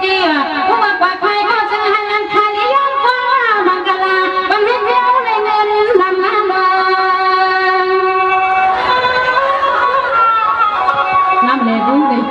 จีผู้มาปลอดภัยก็จะให้นันทานิยมฟ้าบังกลาบังเที่ยวในเงินลำน้ำน้ำเลยบุ้งเลย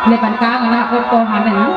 ในปันกลางนะโคหันเลยนะ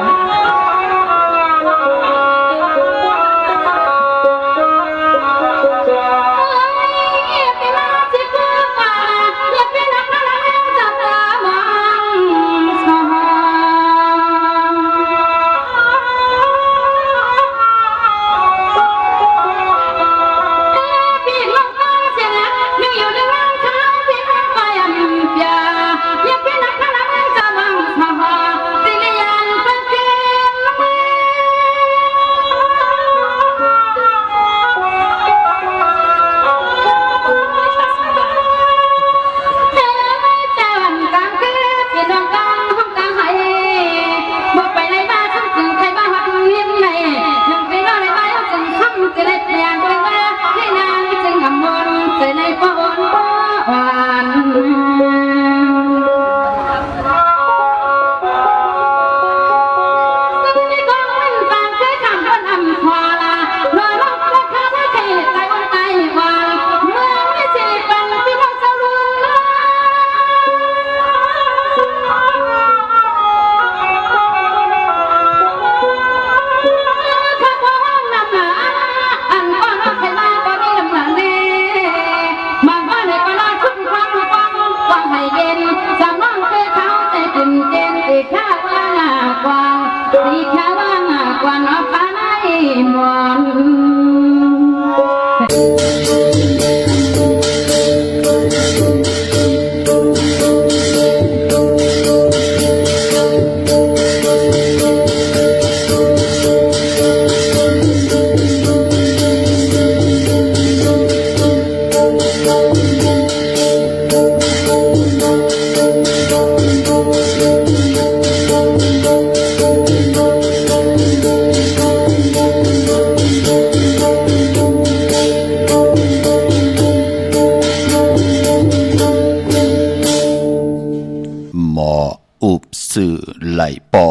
สื่อไหลปอ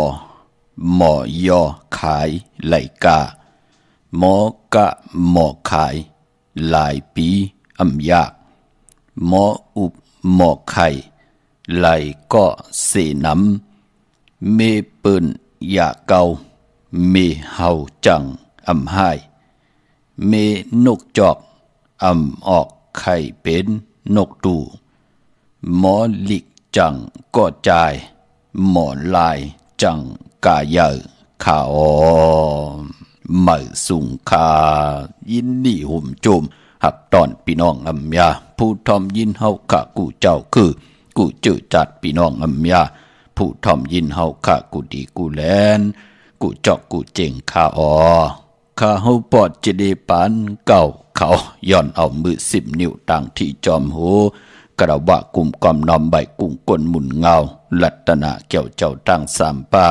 หมอยอขายไหลกาหมอกะหมอขายหลายปียากหมออุบหมอไข่ไหลก็เสน้ำเมเปิ้นยาเกาเมเฮาจังหายเมนกจอกออกไข่เป็นนกตูหมอลิกจังก็จ่ายหมอลายจังกาเยอขาอเหมือสุงคายินดีหุ่มจุมหับตอนพี่น้องยาผู้ทอมยินเฮาขะกูเจ้าคือกูจือจัดพี่น้องยาผู้ทอมยินเฮาขะกูดีกูแลนกูจอกกูเจงขาข้าเฮาปอดจะได้ปานเก่าเขาย่อนเอามือ10 นิ้วต่างที่จอมหูกระบะกลุ่มกอมนอมใบกุ้งกลหมุนเงาลัตนาเกี่ยวเจ้าตั้ง3 ป่า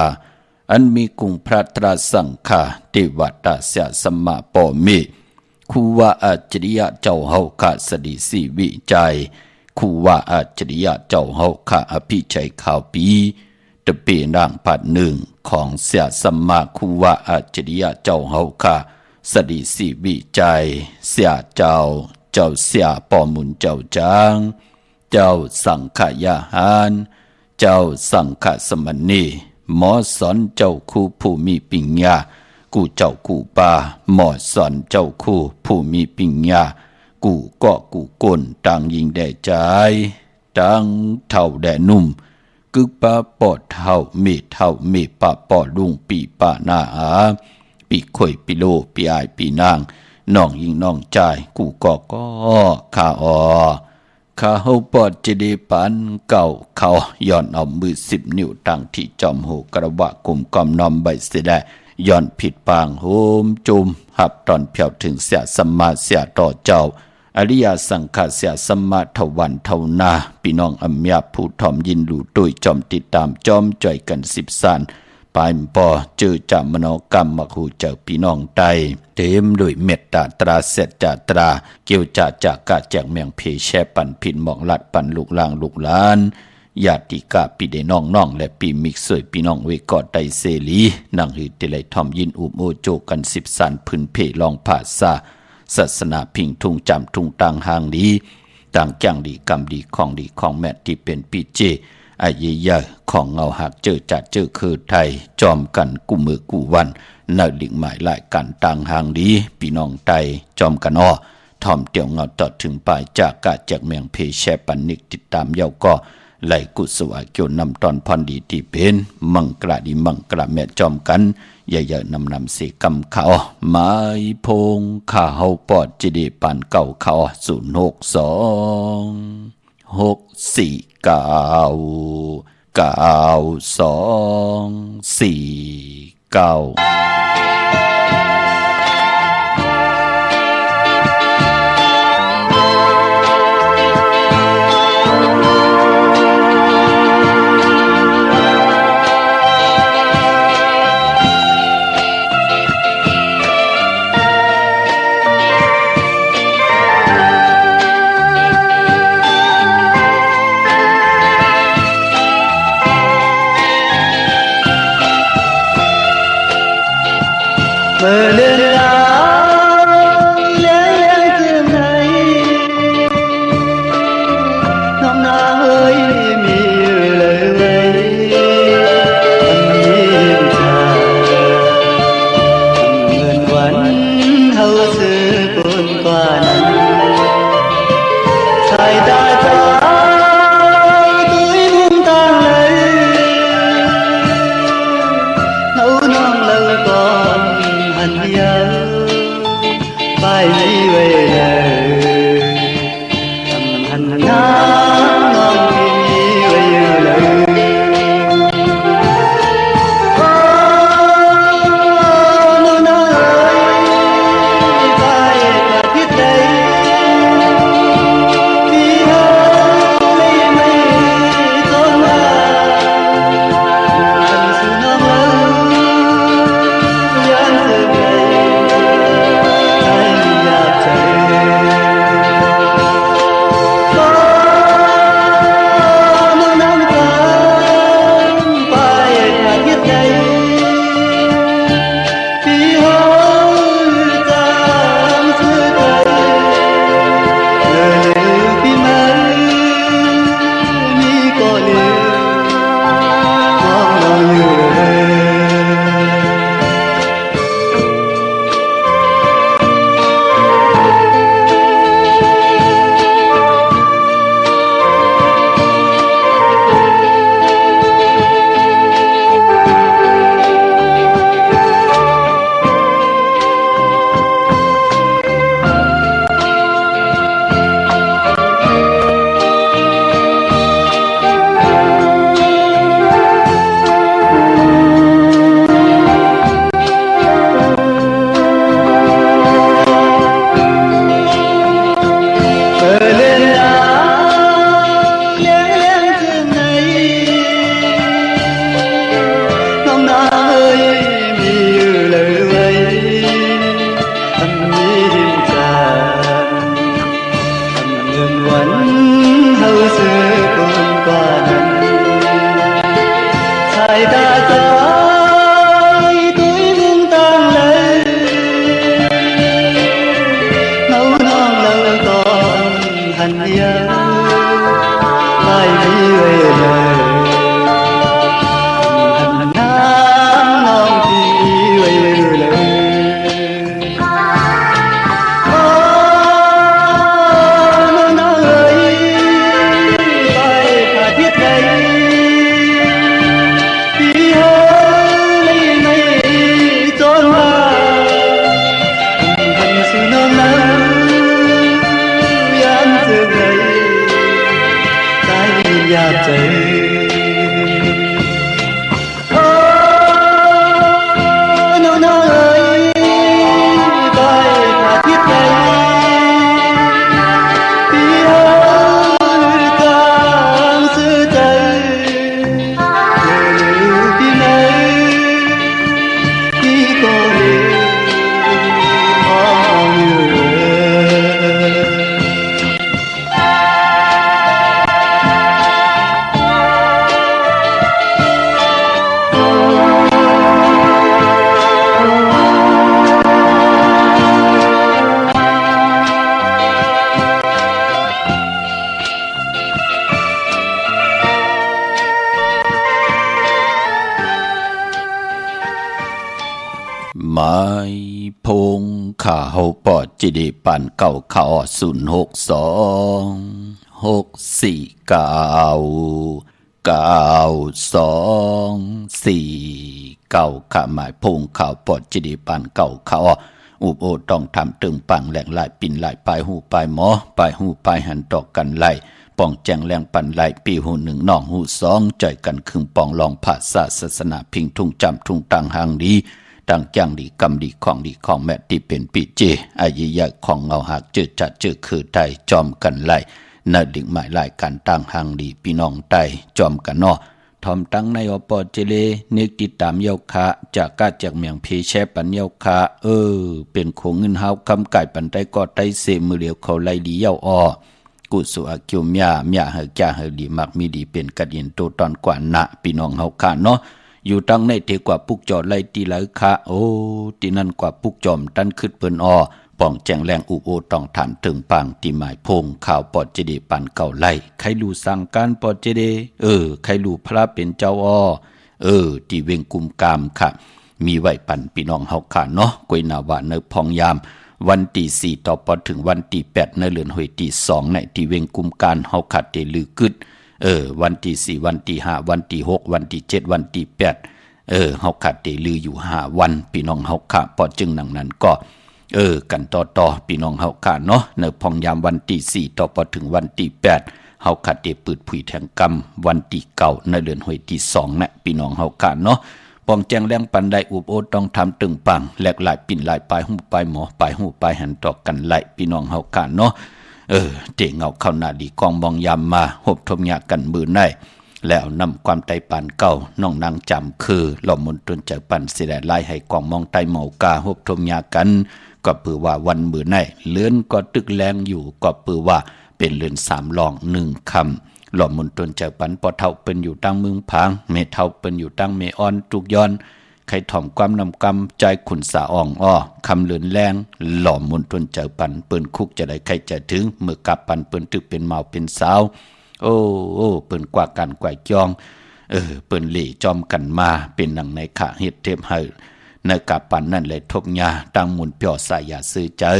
อันมีกุงพระตราสังฆาเทวตาเสียสมมาปอมีคูว่าอัจฉริยะเจ้าเฮาขะสดีสีวิจัยคูว่าอัจฉริยะเจ้าเฮาขะอภิชัยข่าวปีตะเปนางผัด1ของเสียสมมาคูว่าอัจฉริยะเจ้าเฮาขะสดีสีวิจัยเสียเจ้าเสียปอมุนเจ้าจางเจ้าสังขยาหารเจ้าสังฆสมณีหมอสอนเจ้าคู่ผู้มีปัญญากูเจ้ากูป่าหมอสอนเจ้าคู่ผู้มีปัญญากูก็กูกลต่างยิงแด่ใจต่างเท่าแด่นุ่มกึกปะปอดเท่าเมปะปอดลุงปีปะหน้าปีข่อยปีโลปีอายปีนางน้องยิงน้องใจกูก็ข้า ข้าเฮาปอดจะได้ปันเก่าเขาย้อนเอามือ10 นิ้วตั้งที่จอมหูกระวะกลุ่มกอมนอมใบเสยได้ย้อนผิดปางโหมจุมหับตอนเพียวถึงเสียสัมมาเสียต่อเจ้าอริยสังขารเสียสัมมาทวันเท่านาพี่น้องอัมยาผู้ทอมยินหลู่ตุยจอมติดตามจอมจ่อยกัน10 สานปายปอเจอจามโนกรรมมาคูเจอพี่น้องใดเต็มด้วยเมตตาตราเสจจาตราเกี่ยวจากกะแจกเมียงเพแช่ปันผินหมองลัดปันลูกลางลูกหลานญาติกาปีได้น้องและปีมิกสวยพี่น้องเวกอดไดเสลีนั่งหือติไลทอมยินอุโมโจกัน10 สานพื้นเพลองผาซาศาสนาพิงทุงจำทุงต่างห่างดีต่างจังดีกรรมดีของแม่ที่เป็นปีเจอาเยยะของเงาหักเจอจัดเจอคือไทยจอมกันกู้มือกู้วันนาลิงหมายหลายกันต่างห่างดีพี่น้องไตจอมกันอ้อทอมเตียวเงาต่อถึงปลายจากกาจากเมียงเพแชปันนิกติดตามเย้าก็ไหลกุศวะเกี่ยวนำตอนพรดีที่เป็นมังกระดีมังกระแม่จอมกันเยอะๆนำเสกำเขาไม้พงข้าเฮาปอดจิดีปานเก่าเขา062-649-249 ใจน้องเอ๋ยได้ขาดที่ใจพี่หากลางซื้อใจที่ไหนพี่ก็เลยมองอยู่ไม้พงข่าวปอดจิดีปันเก่าข่าว06264964924ข่าหมายพงข่าวปอดจิดีปันเก่าข่าวอุบโอต้องทำตึงปังแหลงไหลปิ่นไหลปลายหูปลายหมอปลายหูปลายหันตอกกันไหลป้องแจงแรงปันไหลปีหูหนึ่งน้องหูสองใจกันครึ่งปองลองภาษาศาสนาพิงทุ่งจำทุ่งตังหางดีดังจังดีกำดีของแม่ที่เป็นปีเจอายุยะของเงาหักเจอจัดเจอคือไตจอมกันไหลนาดิ่งหมายหลายการตั้งหางดีพี่น้องไตจอมกันนอทอมตั้งในอปอเจเลนึกติดตามเยาคะจากกาจากเมียงเพแชปันเยาคะเป็นโคงเงินเฮาคำไก่ปันไตก็ไตเสมือเหลียวเขาไล่ดีเยาอกุสุอากิวเมียเฮกะเฮดีมักมีดีเป็นกัดยินโตตอนกว่านะพี่น้องเฮาค่ะเนาะอยู่ตั้งในเทกว่าปุกจอดไล่ตีไหลคะตีนั่นกว่าปุกจอมตันขึ้นเปิ้นป่องแจงแรงอุโอต้องฐานถึงปังตีหมายพงข่าวปอดเจดีปันเก่าไล่ใครรู้สั่งการปอดเจดีใครรู้พระเป็นเจ้าตีเวงกุมกามค่ะมีไว้ปันพี่น้องเฮาค่ะเนาะกวยนาวาเนพองยามวันที่4ต่อปอถึงวันที่8ในเดือนหวยที่2ในที่เวงกุมการเฮาขัดเตลือกึดวันที่4วันที่5วันที่6วันที่7วันที่8เฮาขัดเตลืออยู่5วันพี่น้องเฮาค่ะพอจึงดังนั้นก็กันต่อพี่น้องเฮาค่ะเนาะในพองยามวันที่4ต่อปอถึงวันที่8เฮาขัดเตปืดผุยแทงกรรมวันที่9ในเดือนหวยที่2นะพี่น้องเฮาค่ะเนาะปองแจงแรงปันได้อุบโอต้องทำตึงปังแหลกหลายปิ่นหลายปลายหูปลายหมอปลายหูปลายหันตอกกันไหลพี่น้องเฮาค่ะเนาะเตะเงาเข้าหน้าดีกองมองยามมาหบทมยากันมือในแล้วนำความไตปานเก่าน้องนางจำคือหล่อมนตนจากปันสิได้ไล่ให้กองมองไตเมากาหบทมยากันก็ปือว่าวันมือในเลื่อนก็ตึกแรงอยู่ก็ปือว่าเป็นเลื่อน3ลอง1คำหล่อมนตนจากปันปอเท่าเป็นอยู่ตั้งเมืองพางเมเท่าเป็นอยู่ตั้งเมออนจุกย้อนใครถ่อมความนำกำใจขุนสาอ่องคำเลือนแรงหล่อมนตนเจอปันเปิ้นคุกจะได้ใครจะถึงเมื่อกลับปันเปิ้นตึกเป็นเมาเป็นสาวเปิ้นกว่ากันกว่าจองเปิ้นเหล่จอมกันมาเป็นหนังในขะเฮ็ดเทมให้ในกลับปันนั่นเลยทบยาตั้งมุนเปียวสายยาซื้อเจอ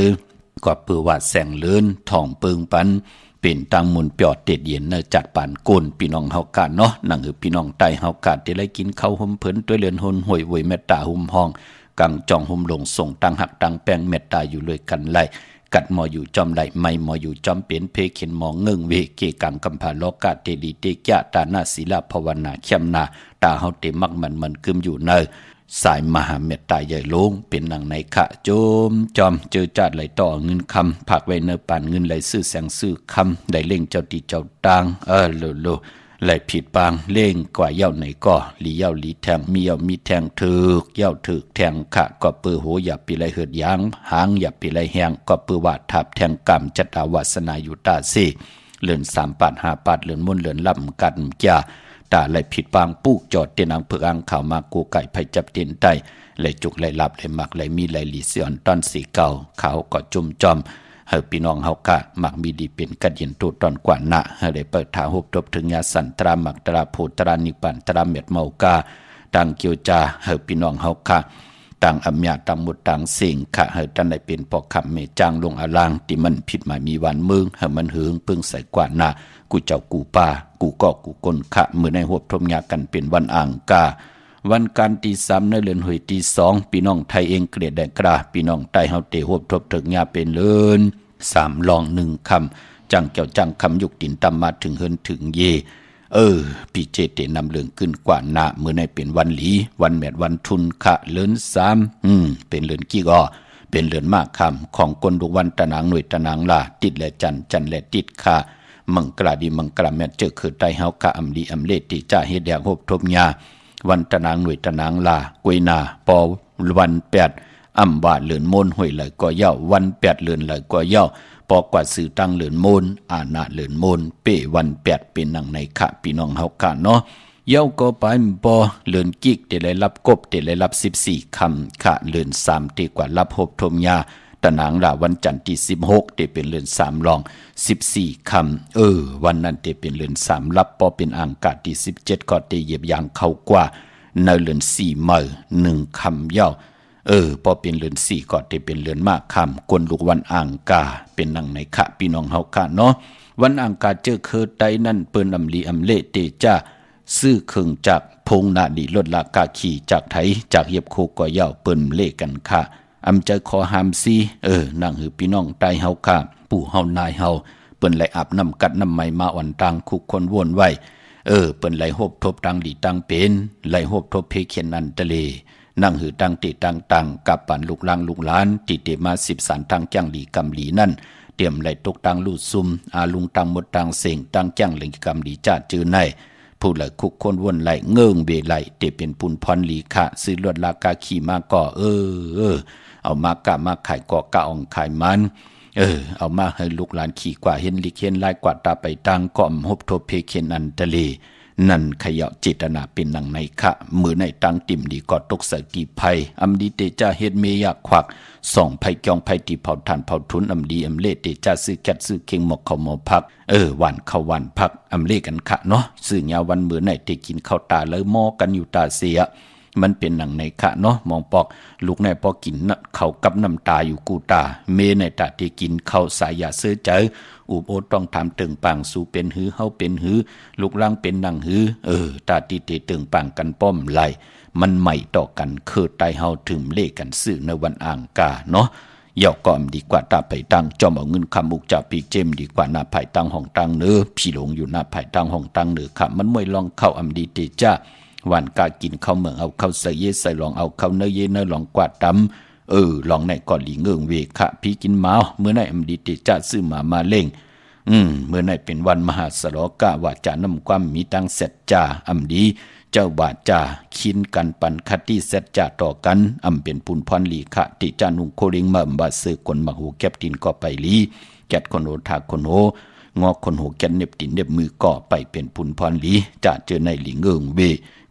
ก็เปือว่าแสงเลือนท่องปึงปันเป็นตังมุนเปียดเต็ดเย็นเนจัดปานโกนพี่น้องเฮากาเนาะนั่งคือพี่น้องไตเฮากาที่ได้กินข้าวห่มเพิ่นตัวเลือนหนห่วยเวยเมตตาห่มห้องกังจองห่มลงส่งตังหักตังแปงเมตตาอยู่เลยกันไล่กัดหมออยู่จอมไหลไม่หมออยู่จอมเป็นเพเข็นหมอเงิงเวเกกังกำพาโลกาเตลีเตกะตานาศีลาภาวนาเข้มนาตาเฮาเตมักมันกึมอยู่เนอสายมหาเมตตาใหญ่ลงเป็นหนังในขะโจมจอมเจอจัดไหลต่อเงินคำผักไว้เนื้อป่านเงินไหลซื้อแสงซื้อคำได้เล่งเจ้าตีเจ้าตังโลไหลผิดปางเล่งกว่าเย้าไหนก็ลีเย้าลีแทงมีเย้ามีแทงถึกเย้าถึกแทงขะก็ปือโหอย่าปีไรเหิดยางหางอย่าปีไรแหงก็ปือว่าทับแทงกรรมจัตวาสนาอยู่ตาสิเลื่อน3 ปาด5 ปาดเลื่อนมุ่นเลื่อนลำกันจ้าตาไหลผิดปางปูกจอดเตียนอังเผือกอังข่าวมากูไก่ไผ่จับเตียนไตไหลจุกไหลหลับไหลหมักไหลมีไหลหลีเสียนตอนสีเก่าเขาก็จุ่มจอมเฮาพี่น้องเฮากะมักมีดีเป็นกัดเย็นตูตอนกว่านะเฮาได้เปิดถาหุบทบถึงยาสันตรามักตราโพตรานิปันตราเม็ดเมากาตังเกียวจาเฮาพี่น้องเฮากะต่างอำนาจต่างมุดต่างสิ่งขะเฮาตันได้เป็นปอกคำเมจางลงอลางที่มันผิดหมายมีวันมึงเฮามันหึงปึงใส่กว่านะกูเจ้ากูป่ากูก็กูกลขะมือในหุบทมยากันเป็นวันอ่างกาวันการตี3ในเดือนหวยตี2พี่น้องไทยเองเกลียดแดกราพี่น้องใต้เฮาเตหุบทบถึงยาเป็นเลิน3ลอง1คำจังเกี่ยวจังคำยุกตินตำมาถึงเฮินถึงเย ปีเจเตนำเรื่องขึ้นกว่าหน้ามื้อในเป็นวันหลีวันแมดวันทุนคะเลือน3เป็นเลือนกี่ก็เป็นเลือนมากคำของกนทุกวันตะนางหน่วยตะนางลาติดและจันและติดค่ะมังกราดีมังกราแม่เจอคือไตเฮาคะอำดีอำเลติจะเฮ็ดแดกโหบทบญาวันตะนางหน่วยตะนางลากวยนาปอวัน8อำบาเลือนมนห้วยไหลก็เย้าวัน8เลือนไหลก็เย้าปอกว่าสื่อตั้งเลือนมนอาณาเลือนมนเป้วัน8เป็นนังในคะพี่น้องเฮาคะเนาะเย้าก็ไปปอเลือนกิกได้รับกบได้รับ14คำคะเลือน3ตีกว่ารับโหบทบญาตะนางลาวันจันทร์ที่16ได้เป็นเลือน3รอง14คำวันนั้นได้เป็นเลือน3รับปอเป็นอังกาที่17ก็ได้เหยียบยางเข้ากว่าในเลือน4มื้อ1คำเย้าพอเป็นเลือน4ก็ได้เป็นเลือนมากคำกวนลูกวันอังกาเป็นนังในคะพี่น้องเฮาคะเนาะวันอังกาเจอคือไตนั่นเปิ้นอำลีอำเลเตจ้าซื้อเครื่องจากพงนาดีลดราคาขี่จากไทยจากเหียบโคก็เย้าเปิ้นเลกันค่ะอำใจขอหามซีนั่งหือพี่น้องใต้เฮาค่ะปู่เฮานายเฮาเปิ้นไหลอาบน้ำกัดน้ำไหมมาอ่อนตังคุกคนวนไว้เปิ้นไหลโหบทบตังดีตังเป็นไหลโหบทบเพเขียนนันทะเลนั่งหือตังติตังกับปันลูกหลางลูกหลานติเตมา10สารตังจังหลีกำหลีนั่นเตรียมไหลตกตังลูดซุมอาลุงตังหมดตังเสงตังจังหลีกำหลีจาดจือในผู้ไหลคุกคนวนไหลเงิงเบไหลเตเป็นปุนพรหลีคะซื้อลวดลากาขี่มาก่อเอามากะมาขายก่อกะอ่องขายมันเอามาให้ลูกหลานขี่กว่าเห็นลิเห็นลายกว่าตาไปตังก่อมหบทบเพเขียนอันทะเลนั่นขยะเจตนาเป็นนังในคะมือในตังติ่มดีก็ตกใส่ตีไผอำดีเตจ้าเฮ็ดเมยากควักส่องไผจองไผตีเผาทานเผาทุนอำดีอำเลเตจ้าซื้อแกดซื้อเข่งหมกข้าวหมอพักหวานข้าวหวานพักอำเลกันคะเนาะซื้อยาวันมือในเตกินข้าวตาเลยหม้อกันอยู่ตาเสียมันเป็นหนังในคะเนาะมองปอกลูกในปอกินเขากับน้ำตาอยู่กูตาเมในตาที่กินเข้าสายยาเสื้อใจอุบโอต้องถามตึงปังสู่เป็นหือเฮาเป็นหือลูกล่างเป็นนังหือตาตีเตตึงปังกันป้อมไหลมันใหม่ต่อกันคือไตเฮาถึงเลกันซื้อในวันอ่างกาเนาะยอกก่อมดีกว่าตาไผ่ตังจอมเอาเงินคำมุกจากปีเจมดีกว่าหน้าไผ่ตังห้องตังเนื้อพี่หลงอยู่หน้าไผ่ตังห้องตังเนื้อค่ะมันมวยลองเข้าอำดีเตจ้าวันกากินข้าวเมืองเอาข้าวใส่เยใส่ลองเอาข้าวเนยเยเนยลองกวาดตำลองในก่อนหลีเงืองเวคะพี่กินเมาเมื่อไหนอำดีเตจ้าซื้อมาเล่งเมื่อไหนเป็นวันมหาสโลกะว่าจะนำความมีตังเสร็จจ่าอำดีเจ้าบาจ่าคินกันปันคัตที่เสร็จจ่าต่อกันเป็นปุนพรลีคะติจานุงโคลิงมาบาซื้อคนมาหูแก็บตินก็ไปลีแกดคนโอทาคนโงอคนโหแกนเน็บตินเน็บมือก่อไปเป็นปุนพรลีจะเจอในหลีเงืองเว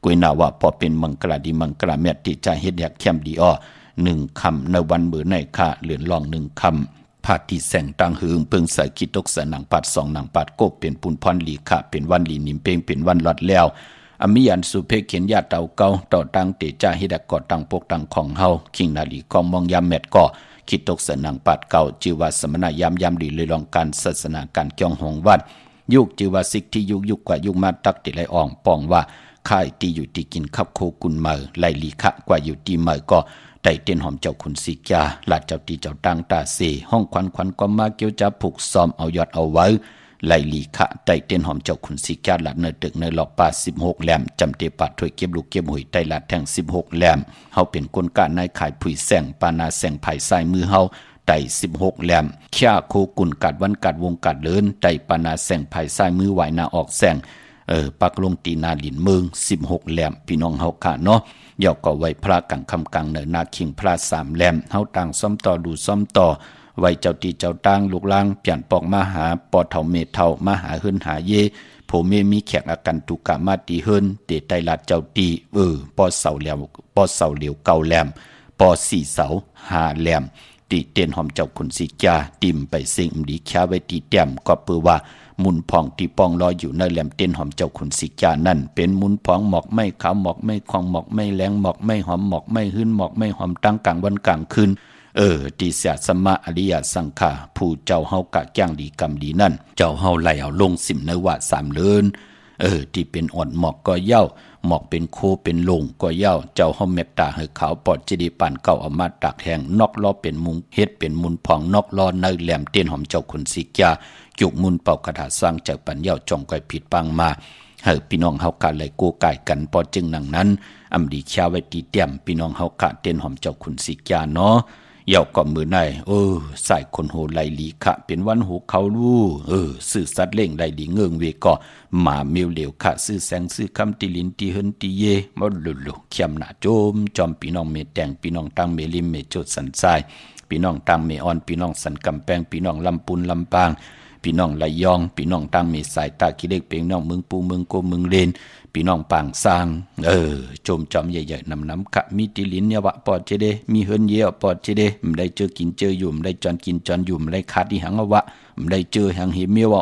กวยนาว่าพอเป็นมังกราดีมังกราแมตติจะเฮ็ดอยากเข้มดี1คำในวันมื้อในค่ะเหลือนลอง1คำผาดที่แสงตังหึงเพิ่งใส่คิดตกใส่หนังปัด2หนังปัดกบเป็นปุนพรลีค่ะเป็นวันลีนิมเปงเป็นวันลอดแล้วอมิยันสุเพเขียนญาติเตาเก่าต่อตังเตจ้าเฮ็ดก่อตังปกตังของเฮาคิงนาลีกองมองยามแมตก่อคิดตกใส่หนังปัดเก่าชื่อว่าสมณยามดีเลยลองการศาสนาการเกี่ยงหงวัดยุคชื่อว่าสิกที่ยุคกว่ายุคมาตักติไลอ่องปองว่าค่ายตีอยู่ที่กินขับโคกุนเมอไลลีคะกว่าอยู่ที่เมอก็ได้เต้นหอมเจ้าคุณสิกาหลาดเจ้าตีเจ้าตังตาเสห้องควันก็มาเกี่ยวจะผูกซ้อมเอายอดเอาไว้ไลลีคะได้เต้นหอมเจ้าคุณสิกาหลาดเนตึกในหลอกป่า16แหลมจำเตปัดถวยเก็บลูกเก็บหุยไตหลาดแทง16แหลมเฮาเป็นคนกะนายขายผุยแสงปานาแสงไผ่สายมือเฮาไต่16แหลมขี้าโคกุนกัดวันกัดวงกัดเลินไต่ปานาแสงไผ่สายมือไหวนาออกแสงปักลงตีนาลินเมือง16แหลมพี่น้องเฮาค่ะเนาะยอกก็ไว้พระกังคำกังเนนาคิงพระ3แหลมเฮาต่างซ่อมต่อดูซ่อมต่อไว้เจ้าตีเจ้าตังลูกลางเปลี่ยนปอกมาหาปอเฒ่าเมเฒ่ามาหาหึนหาเยโผเมมีแขกอากันตุกะมาตีหึนเตไตลาดเจ้าตีปอเสาเหลียวเก่าแหลมปอ4เสา5แหลมติเตียนหอมเจ้าคุณสิกาติ่มไปเสิงดีแค่ไว้ตีแต้มก็เปือว่ามุนพองที่ปองลอยอยู่ในแหลมเตียนหอมเจ้าคุณสิกานั่นเป็นมุนพองหมอกไม่ขาวหมอกไม่ควงหมอกไม่แรงหมอกไม่หอมหมอกไม่หื้นหมอกไม่หอมตั้งกลางวันกลางคืนติเสียสมะอริยสังฆาผู้เจ้าเฮากะแก้งดีกรรมดีนั่นเจ้าเฮาไหลเอาลงสิมในว่า3เลินที่เป็นอ่อนหมอกก็เย้าหมอกเป็นโคเป็นลงก็เย้าเจ้าเฮาเมตตาให้ขาวปอดจิดีปานเก่าเอามาตากแห้งนอกล้อเป็นมุงเฮ็ดเป็นมุนพองนอกล้อในแหลมเตียนหอมเจ้าคุณสิกาจุกมุนเป่ากระดาษสร้างจากปัญญาจ่องก้อยผิดปังมา เฮาพี่น้องเฮากะเลยโกไก่กันปอจึงหนังนั้นอำดีเช้าไว้ตีเตรียมพี่น้องเฮากะเต้นหอมเจ้าคุณสิกยาเนาะเยาก็มือในใส่คนโหไลลีขะเป็นวันหูเขาลู่สื่อสัตว์เล่งไลลีเงิงเวก็หมาเมียวเหลวขะซื้อแสงซื้อคำติลินตีเฮินตีเยมาลุเขียมหน้าโจมจอมพี่น้องเมแดงพี่น้องตังเมลิมเมโจดสันทรายพี่น้องตังเมออนพี่น้องสันกำแพงพี่น้องลำปุนลำปางพี่น้องระยองพี่น้องตังเมสายตากิเลกเปียงน้องเมืองปูเมืองโกเมืองเลนพี่น้องปางสร้างโจมจอมใหญ่ๆน้ำขะมีติลินเนี่ยวะปอดเจเดมีเฮินเยอะปอดเจเดมได้เจอกินเจออยู่มได้จอนกินจอนอยู่มได้ขาดที่หังวะมได้เจอหังเฮเมียวะ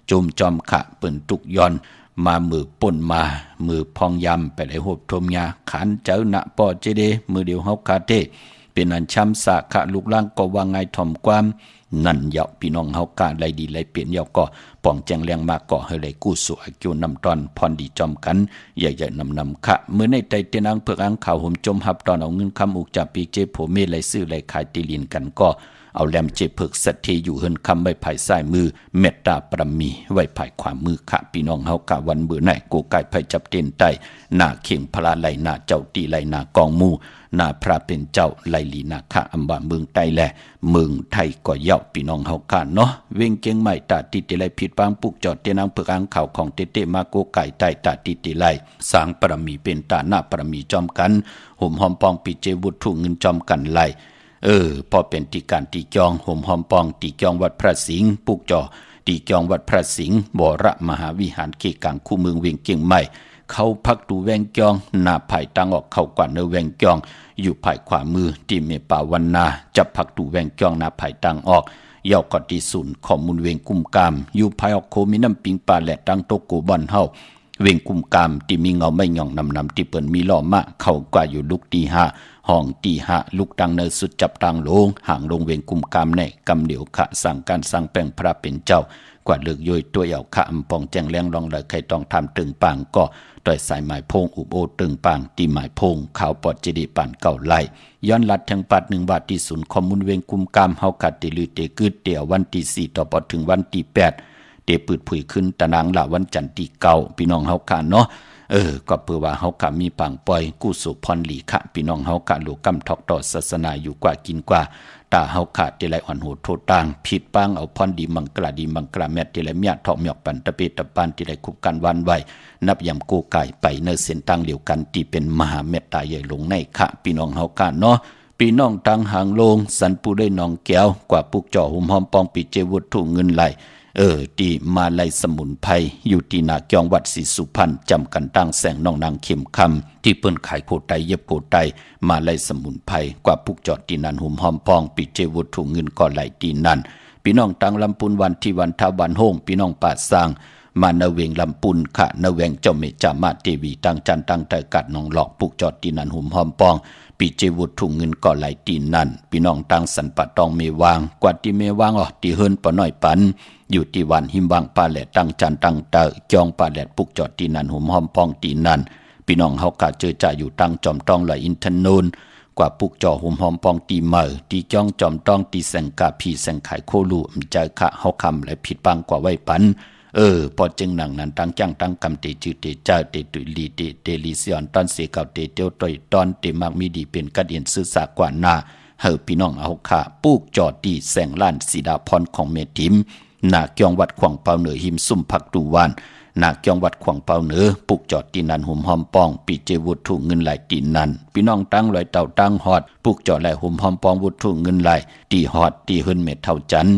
โจมจอมขะเปิ่นตุกยอนมามือป่นมามือพองยำไปไหลหบทมยาขันเจ้าหน้าปอดเจเดมือเดียวเฮาคาเตเป็นอันช้ำสะขะลูกล่างก็ว่าไงถ่อมความนั่นเหยาพี่น้องเฮากะไรดีไรเปลี่ยนเหยาก็ป่องแจงแรงมาก็ให้ไรกู้สู่อากิวนำตอนพรดีจอมกันใหญ่ๆนำขะเมื่อในใจเตนังเพื่ออังข่าวห่มจมหับตอนเอาเงินคำอุกจับปีเจโผเมไรซื้อไรขายตีลินกันก็เอาแลมเจเพิกสัตเทอยู่เฮินคำไว้ภายซ้ายมือเมตตาปรมีไว้ภายขวามือขะพี่น้องเฮากะวันเบื่อไหนกูไก่ไผจับเต้นไตหน้าเข่งพลาไหลหน้าเจ้าตีไหลหน้ากองมูหน้าพระเป็นเจ้าไหลลีนาคะอัมบาเมืองไตแลเมืองไทยก็เย่าพี่น้องเฮากะเนาะเว้งเกียงใหม่ตาติติไหลผิดปางปุกจอดเตนังเพื่ออังข่าวของเตมาโกไก่ไตตาติติไหลสร้างปรมีเป็นตาหน้าปรมีจอมกันห่มหอมปองปิเจวุฒุเงินจอมกันไหลพอเป็นตีการตีจองห่มหอมปองตีจองวัดพระสิงห์ปุกจอตีจองวัดพระสิงห์บรมหาวิหารเกกังคู่เมืองเวียงเกียงใหม่เขาพักดูแวงจองหน้าภายตังออกเข้ากว่าเนแวงจองอยู่ภายขวามือที่เมป่าวันนาจะพักดูแวงจองหน้าภายตังออกเย่ากอดีศูนย์ข้อมูลเวงกุมกามอยู่ภายออกโคมีน้ำปิงปลาและตังโตโกบอนเฮาเวงกุมกามที่มีเงาไม่หย่องนำที่เปิ้นมีล้อมะเข้ากว่าอยู่ลุกตีห้าห้องตีหะลูกตังเนสุดจับตังลงห่างลงเวงกุมกามในกำเหลียวขะสั่งการสั่งแป้งพระเป็นเจ้ากว่าเลือกย่อยตัวเหยาขะอำปองแจงแรงรองเลยใครต้องทำตึงปางก็โดยสายหมายพงอุบโอตึงปางตีหมายพงขาวปอดเจดีปานเก่าไล่ย้อนลัดทางปัด1 บาทที่ศูนย์ข้อมูลเวงกุมกามเฮากัดติลือเตกึดเตียววันที่4ต่อปอถึงวันที่8เตปืดผุยขึ้นตะนางละวันจันทร์ที่9พี่น้องเฮาคาเนาะก็เพื่อว่าเฮากะมีปังปล่อยกู้สุพรหลีขะพี่น้องเฮากะลูกกำทอกต่อศาสนาอยู่กว่ากินกว่าตาเฮาขาดเตไลอ่อนโหดโทษต่างผิดปังเอาพรดีมังกลาดีมังกลาแมตเตไลเมียทอกเมียกปันตะเปตะปานเตไลคุบกันวันไว้นับยำโกไก่ไปเนเส้นตั้งเดียวกันที่เป็นมหาเมตตาใหญ่ลงในขะพี่น้องเฮากะเนาะพี่น้องตังหางลงสันปูได้น้องแก้วกว่าปุกจ่อหุมหอมปองปิเจวุฒุเงินไหลตีมาไลสมุนไพรอยู่ที่นาเกียงวัดศรีสุพรรณจำกันตั้งแสงน้องนางเข็มคำที่เปิ้นขายโคไตเย็บโคไตมาไลสมุนไพรกว่าปุกจอดตีนันหุมหอมปองปิเจวุฒุเงินก่อไหลตีนันพี่น้องตังลำปุนวันที่วันทาวันโฮงพี่น้องป่าสร้างมาเนเวงลำปุนขะเนเวงเจ้าเมจามาเทวีตั้งจันตั้งแต่กัดน้องหลอกปุกจอดตีนันหุมหอมปองปีเจวุฒุเงินก่อไหลตีนันพี่น้องตังสันปะตองเมวางกว่าที่เมวางตีเฮินปะน้อยปันอยู่ที่วันหิมวังปาแหลตั้งจันตั้งเตอจองปาแหลปุกจอดตีนันหุมหอมปองตีนันพี่น้องเฮากะเจอจ่าอยู่ตั้งจอมต้องไหลอินทนูนกว่าปุกจอหุมหอมปองตีเมอตีจ้องจอมต้องตีแสงกาพีแสงไขโคลูใจขะเฮาคำและผิดปังกว่าไว้ปันพอจึงหนังนั้นตั้งจ้างตั้งกำเตจือเตเจ้าเตตุลีเตลิซิออนตอนเสเก่าเตเตียวตอยตอนเตมักมีดีเป็นกระเดียนซื่อสากว่าหน้าเฮอพี่น้องเอาค่ะปุกจอตีแสงล้านสีดาพรของเมทิมนาเกียงวัดขวางเปาเหนือหิมซุ่มพักตูวานนาเกียงวัดขวางเปาเหนือปุกจอดตีนันหุมหอมปองปีเจวุฒุเงินไหลตีนันพี่น้องตั้งลอยเต่าตั้งฮอดปุกจอดไหลหุมหอมปองวุฒุเงินไหลตีฮอดตีหึนเม็ดเท่าจัน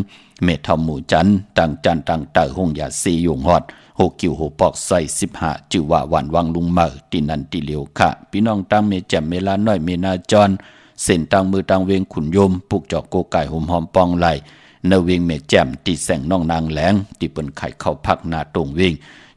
เม็ดเท่าหมู่จันตั้งจันตั้งเต่าหงยาซียงฮอดโหกิวโหปอกใส่15จือว่าหวานวังลุงเมอตีนันตีเหลียวค่ะพี่น้องตั้งเมแจ่มเมลาน้อยเมนาจรเส้นตั้งมือตั้งเวงขุนยมปุกจอดโกไก่หุมหอมปองไหลเนเวงแม่แจ่มตีแสงน้องนางแหลงตีเปิ้นไข่เข้าพักนาตรงเวง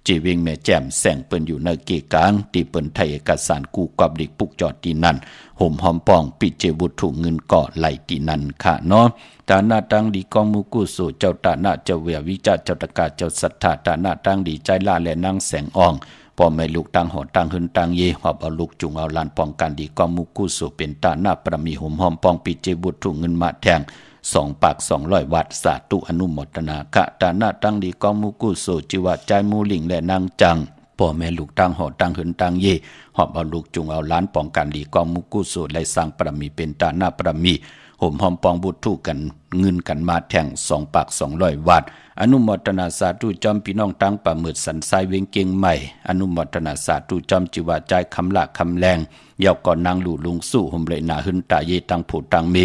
จีเวงแม่แจ่มแสงเปิ้นอยู่ในเกกลางตีเปิ้นไทยเอกสารกูกับเด็กปุกจอดตีนั่นห่มหอมปองปิเจบุถุเงินก่อไหลตีนั่นค่ะเนาะตาหน้าตั้งดีกองมุกุสุเจ้าตาหน้าเจ้าเวียวิจาเจ้าตะกาเจ้าศรัทธาตาหน้าตั้งดีใจล่าและนางแสงอ่องพอไม่ลูกตั้งหอตั้งหึนตั้งเยหอบเอาลูกจุงเอาลานป้องกันดีกองมุกุสุเป็นตาหน้าประมีห่มหอมปองปิเจบุถุเงินมาแทง2 ปาก 200 วัดสาธุอนุโมทนาคะตาหน้าตั้งดีกองมุกุโสจิวะใจมูลิงและนางจัง พ่อแม่ลูกตั้งหอตั้งหืนตั้งเย่หอบเอาลูกจุงเอาล้านป้องกันดีกองมุกุโสและสร้างปรมีเป็นตาหน้าปรมีห่มหอมปองบุตรทูกันเงินกันมาแท่ง2 ปาก 200 วัดอนุโมทนาสาธุจอมพี่น้องตั้งป่ามืดสันทรายเวียงเกียงใหม่อนุโมทนาสาธุจอมจิวาใจคำละคำแรงเยาก่อนนางหลู่ลุงสู้ห่มเลยนาหึนตาเยตังผูตังเม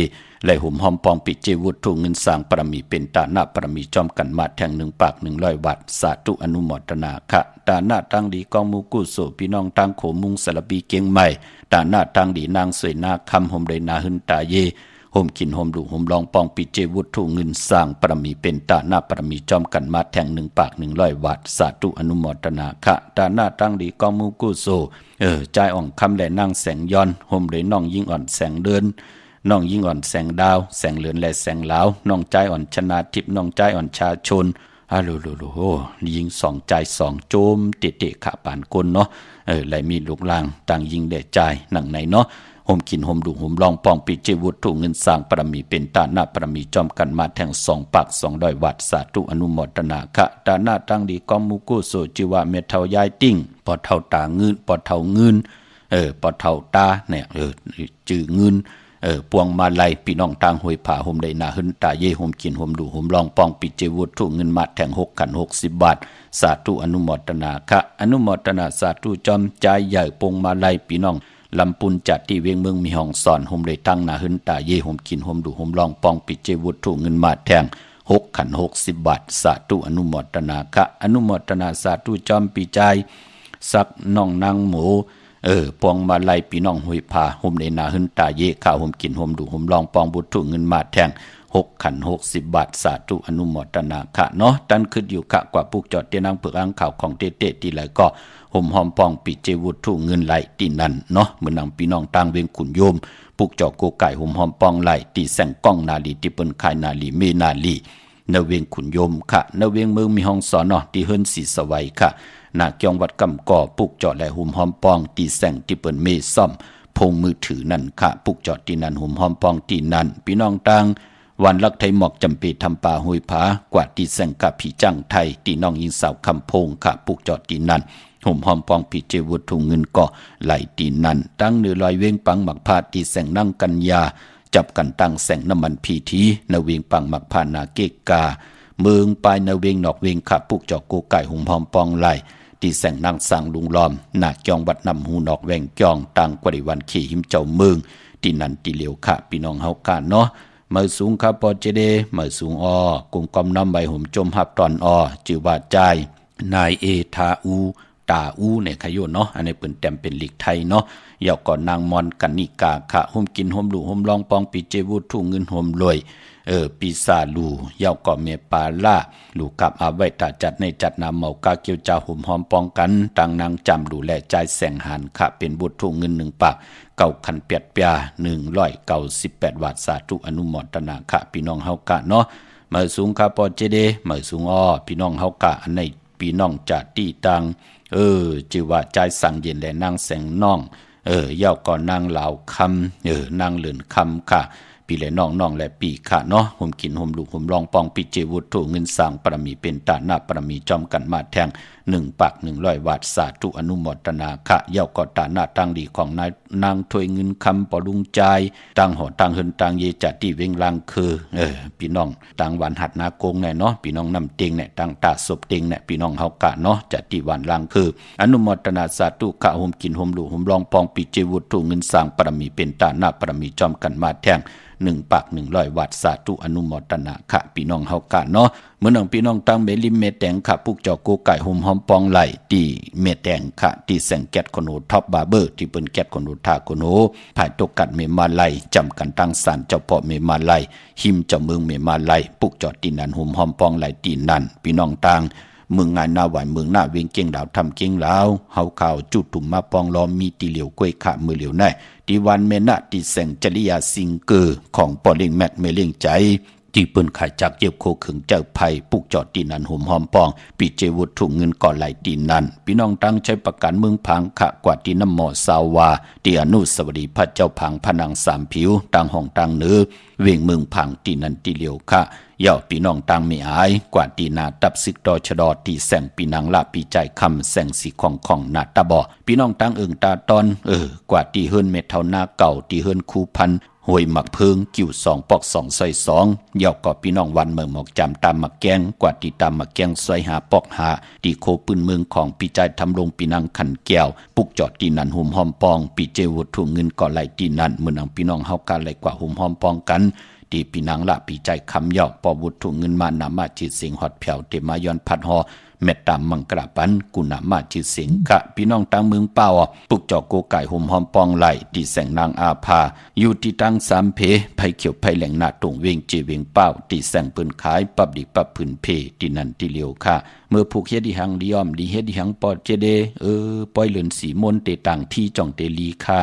และห่มหอมปองปิเจวุตถุเงินสร้างปรมีเป็นตาหน้าปรมีจอมกันมาแท่ง1 ปาก 100 วัดสาธุอนุโมทนาค่ะตาหน้าตั้งดีกองมุกุโสพี่น้องตั้งโขมุงสารบีเกียงใหม่ตาหน้าตั้งดีนางสวยนาคำห่มเลยนาหึนตาเยห่มกินห่มดูห่มลองปองปิเจวุตถุเงินสร้างปรมีเป็นตาหน้าปรมีจอมกันมาแท่ง1 ปาก 100 วัดสาธุอนุโมทนาค่ะตาหน้าตั้งดีกองมุกุโสใจอ่องคำและนางแสงย้อนห่มเลยน้องยิ่งอ่อนแสงเดินน้องยิ่งอ่อนแสงดาวแสงเหลือนและแสงลาวน้องใจอ่อนชนาทิพย์น้องใจอ่อนชาชนโหยิง2 ใจ2โจมเตะๆขาปานกลเนาะไหลมีลูกลางต่างยิงแด่ใจหนังไหนเนาะห่มกินห่มดูห่มลองปองปิเจวุตถุเงินสร้างปรมีเป็นตาหน้าปรมีจอมกันมาแท่ง2 ปาก 200 วัดสาธุอนุโมทนาค่ะตาหน้าตั้งดีกอมมุกุโสจิวะเมเทายายติ้งปอเท่าตาเงินปอเท่าเงินปอเท่าตาเนี่ยจื้อเงินปวงมาลัยพี่น้องต่างห้วยผาห่มได้นาหึนตาเย่ห่มกินห่มดูห่มลองปองปิเจวุตถุเงินมาแท่ง6 ขัน 60 บาทสาธุอนุโมทนาค่ะอนุโมทนาสาธุจอมใจใหญ่ปวงมาลัยพี่น้องลำปุนจัดที่เวียงเมืองมีห้องสอนห่มได้ตั้งนาหึนตาเย่ห่มกินห่มดูห่มลองปองปิเจวุตถุเงินมาแท่ง6 ขัน 60 บาทสาธุอนุโมทนาค่ะอนุโมทนาสาธุจอมปีใจสักน้องนางหมูปองมาลัยพี่น้องห้วยผาห่มในนาหึนตาเย่ข้าวห่มกินห่มดูห่มลองปองบุตรถุเงินมาแท่ง6 ขัน 60 บาทสาธุอนุโมทนาค่ะเนาะตันขึ้นอยู่กะกว่าปุกจอดเตียนางเผือกอ่างข่าวของเตๆที่ไหลก็ห่มหอมปองปิเจวุตถุเงินไหลที่นั่นเนาะเหมือนนางพี่น้องต่างเวียงขุนโยมปุกจอโกไก่ห่มหอมปองไหลที่แสงก้องนาลีที่เปิ้นขายนาลีเมนาลีนเวียงขุนโยมค่ะนเวียงเมืองมีห้องสอนเนาะที่เฮิรนศรีสวัยค่ะนาเกียงวัดกำก่อปุกจอดและห่มหอมปองตีแสงที่เปิ้นเมซ่อมพงมือถือนั่นค่ะปุกจอดที่นั่นห่มหอมปองที่นั่นพี่น้องต่างวันลักไทยหมอกจำปีทำป่าห้วยผากวาดตีแสงกับผีจังไทยที่น้องยิงสาวคำพงค่ะปุกจอดที่นั่นห่มหอมปองปิเจวุตถุเงินก็ไหลที่นั่นตั้งเนื้อลอยเว้งปังหมักพาตีแสงนั่งกันยาจับกันตั้งแสงน้ำมันพีทีนเวียงปังหมักพานาเกกาเมืองปลายนเวียงนอกเวียงค่ะปุกจอดโกไก่ห่มหอมปองไหลที่แสงนางสังลุงล้อมหน้าจองวัดนำหูนอกแวงจองต่างกว่าในวันขี่หิมเจ้าเมืองที่นั่นที่เหลียวค่ะพี่น้องเฮากาเนาะเมื่อสูงครับปอเจเดเมื่อสูงกุมกอมน้ำใบห่มจมหับตอนจือว่าใจนายเอทาอูตาอูเนี่ยขยโยเนาะอันนี้เปิ่นแต้มเป็นหลีกไทยเนาะยาวก่อนนางมอนกันนิกาค่ะห่มกินห่มดูห่มลองปองปิเจวุถุเงินห่มรวยปีศาลูยาวก่อเมปาล่าลูกับอาไว้ตาจัดในจัดนำเมากาเกียวจ่าห่มหอมปองกันต่างนางจำดูแลใจแสงหันค่ะเป็นบุตรถุเงิน1 ปาก9 ขัน 8 ปยา198 วัตสาธุอนุโมทนาค่ะพี่น้องเฮากะเนาะเมื่อสูงค่ะปอเจเดเมื่อสูงพี่น้องเฮากะอันในพี่น้องจัดที่ตังจิว่าใจสั่งเย็นและนางแสงน้องยาวก่อนนางเหล่าคำนางเหลือนคำค่ะปีและน้องและปีค่ะเนาะห่มกินห่มลูกห่มลองปองปิเจวุตถุเงินสร้างปรมีเป็นตาหน้าปรมีจอมกันมาแทง1 ปาก 100 วัตสาธุอนุโมทนาค่ะยาวก่อตาหน้าตั้งดีของนางถวยเงินคำปอลุงใจตั้งหอตั้งเฮินตั้งเยจัดที่เวงลังคือพี่น้องตั้งวันหัดนาโกงแน่เนาะพี่น้องนำเต็งเนี่ยตั้งตาศพเต็งเนี่ยพี่น้องเฮากะเนาะจัดที่วันลังคืออนุโมทนาสาธุค่ะห่มกินห่มลูกห่มลองปองปิเจวุตถุเงินสร้างปรมีเป็นตาหน้าปรมีจอมกันมาแทง1 ปาก 100 วัตสาธุอนุโมทนาค่ะพี่น้องเฮากะเนาะเมื่อน้องพี่น้องตั้งเมลิมเมแตงค่ะปุกจอโกไก่ห่มหอมปองไหลที่เมแตงค่ะที่แสงแก๊สคอนโดท็อปบาร์เบอร์ที่เปิ้นแก๊สคอนโดทาคอนโดภายตกกัดเมมาไลจำกันตั้งศาลเจ้าพ่อเมมาไลหิมเจ้าเมืองเมมาไลปุกจอตีนันห่มหอมปองไหลตีนันพี่น้องต่างเมืองงานนาหวายเมืองหน้าเวียงเกียงดาวทำเกียงลาวเฮาข่าวจุดตุ่มมาปองล้อมมีตีเหลียวกล้วยขะมือเหลียวแน่ที่วันเมนะที่แสงจริยาสิงเกอของปอเล่งแมทเมเล่งใจ จีเปิ้นขายจากเย็บโคขึงเจ้าไผ่ปุกจอดตีนันหุ่มหอมปองปีเจวุฒถุงเงินก่อไหลตีนันพี่น้องตั้งใช้ประกันเมืองพังขะกว่าตีน้ำหมอสาวาตีอนุสวรีพระเจ้าพังพนังสามผิวต่างห้องต่างเนื้อเวียงเมืองพังตีนันตีเหลียวค่ะย่อพี่น้องต่างไม่อายกว่าตีนาตับซึกดอชดอตีแสงปีนังละปีใจคำแสงสีของนาตาบอพี่น้องต่างตาตอนกว่าตีเฮิรนเม็ดเท่านาเก่าตีเฮิรนคูพันหวยหมักเพิงกิ่วสองปอกสองซอยสองยอกก็พี่น้องวันเมืองหมอกจำตามหมักแกงกว่าตีตามหมักแกงซอยหาปอกหาตีโคปืนเมืองของปีใจทำลงปีนังขันแก้วปุกจอดตีนันหุ่มหอมปองปีเจวุฒถุงเงินก่อไหลตีนันเมืองพี่น้องเฮากันไหลกว่าหุ่มหอมปองกันตีปีนังละปีใจคำยอกปอวุฒถุงเงินมานามาจิตสิงหอดแผ่วเตมาย้อนพัดหอเม็ดตามมังกระปันกุณามาจิตสิงกะพี่น้องตั้งเมืองเป้าปุกจอกโกไก่หุ่มหอมปองไหลตีแสงนางอาภาอยู่ที่ตั้งสามเพไผเขียวไผแหล่งนาตรงเวงเจเวงเป้าตีแสงปืนขายปับดิปับผืนเพตีนันตีเลียวค่ะเมื่อผูกเฮ็ดดิหังดิยอมดิเฮ็ดดิหังปอดเจเดปอยเหลือนสีมนเตต่างที่จ่องเตลีค่ะ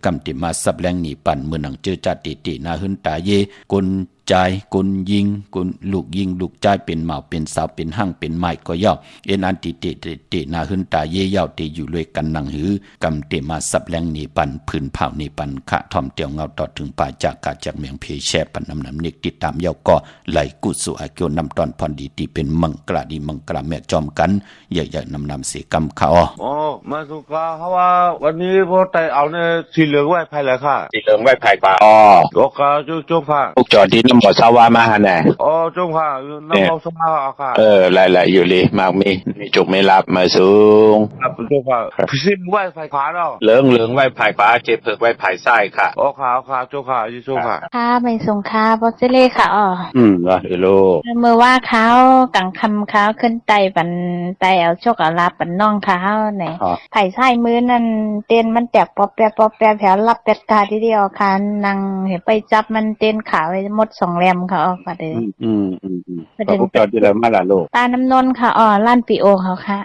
กำเตมาสับแรงหนีปั่นเมื่อหนังเจอจัดเตนาหึนตาเยกลใจกลยิงกลลูกยิงลูกใจเป็นเหมาเป็นสาวเป็นหั่งเป็นไม้ก็ย่อเอ็นอันติเตนาหึนตาเยเย่าเตอยู่ด้วยกันนังหือกำเตมาสับแรงหนีปั่นพื้นเผาหนีปั่นขะทอมเตียวเงาต่อถึงป่าจากกาจากเมียงเพแช่ปั่นน้ำเน็กติดตามเย่าก็ไหลกุศลอาเกียวนำตอนพรดีตีเป็นมังกราดีมังกราแม่จอมกันใหญ่ๆนำเสียกำเขามาสุกาเพราะว่าวันนี้พอไต่เอาเนี่ยสีเหลืองไหว้ไผ่แล้วค่ะสีเหลืองไหว้ไผ่กว่าโอเคจุ๊บค่ะพวกจอดที่น้ำหมอสาวามาหาแน่จุ๊บค่ะน้ำเอาสมาค่ะหลายอยู่เลยมากมีจุกไม่รับมาสูงครับจุ๊บค่ะสีไหว้ไผ่ขวาเนาะเหลืองไหว้ไผ่ขวาเจ็บเผือกไหว้ไผ่ซ้ายค่ะค่ะจุ๊บค่ะจุ๊บค่ะค่ะไม่ส่งค่ะบอสเล่ค่ะว่าโลเมื่อว่าเขากังคำเขาขึ้นไตบันไตเอาโชคเอาลาปันน้องเขาเนี่ยไผ่ไส้มือนั่นเต้นมันแตกปอแปะแผลรับเป็ดกาทีเดียวค่ะนางเห็นไปจับมันเต้นขาไว้หมด2แรมค่ะประเด็นประเด็นจอดที่แล้วมาละโลปาน้ำนนค่ะล้านปีโอเขาค่ะ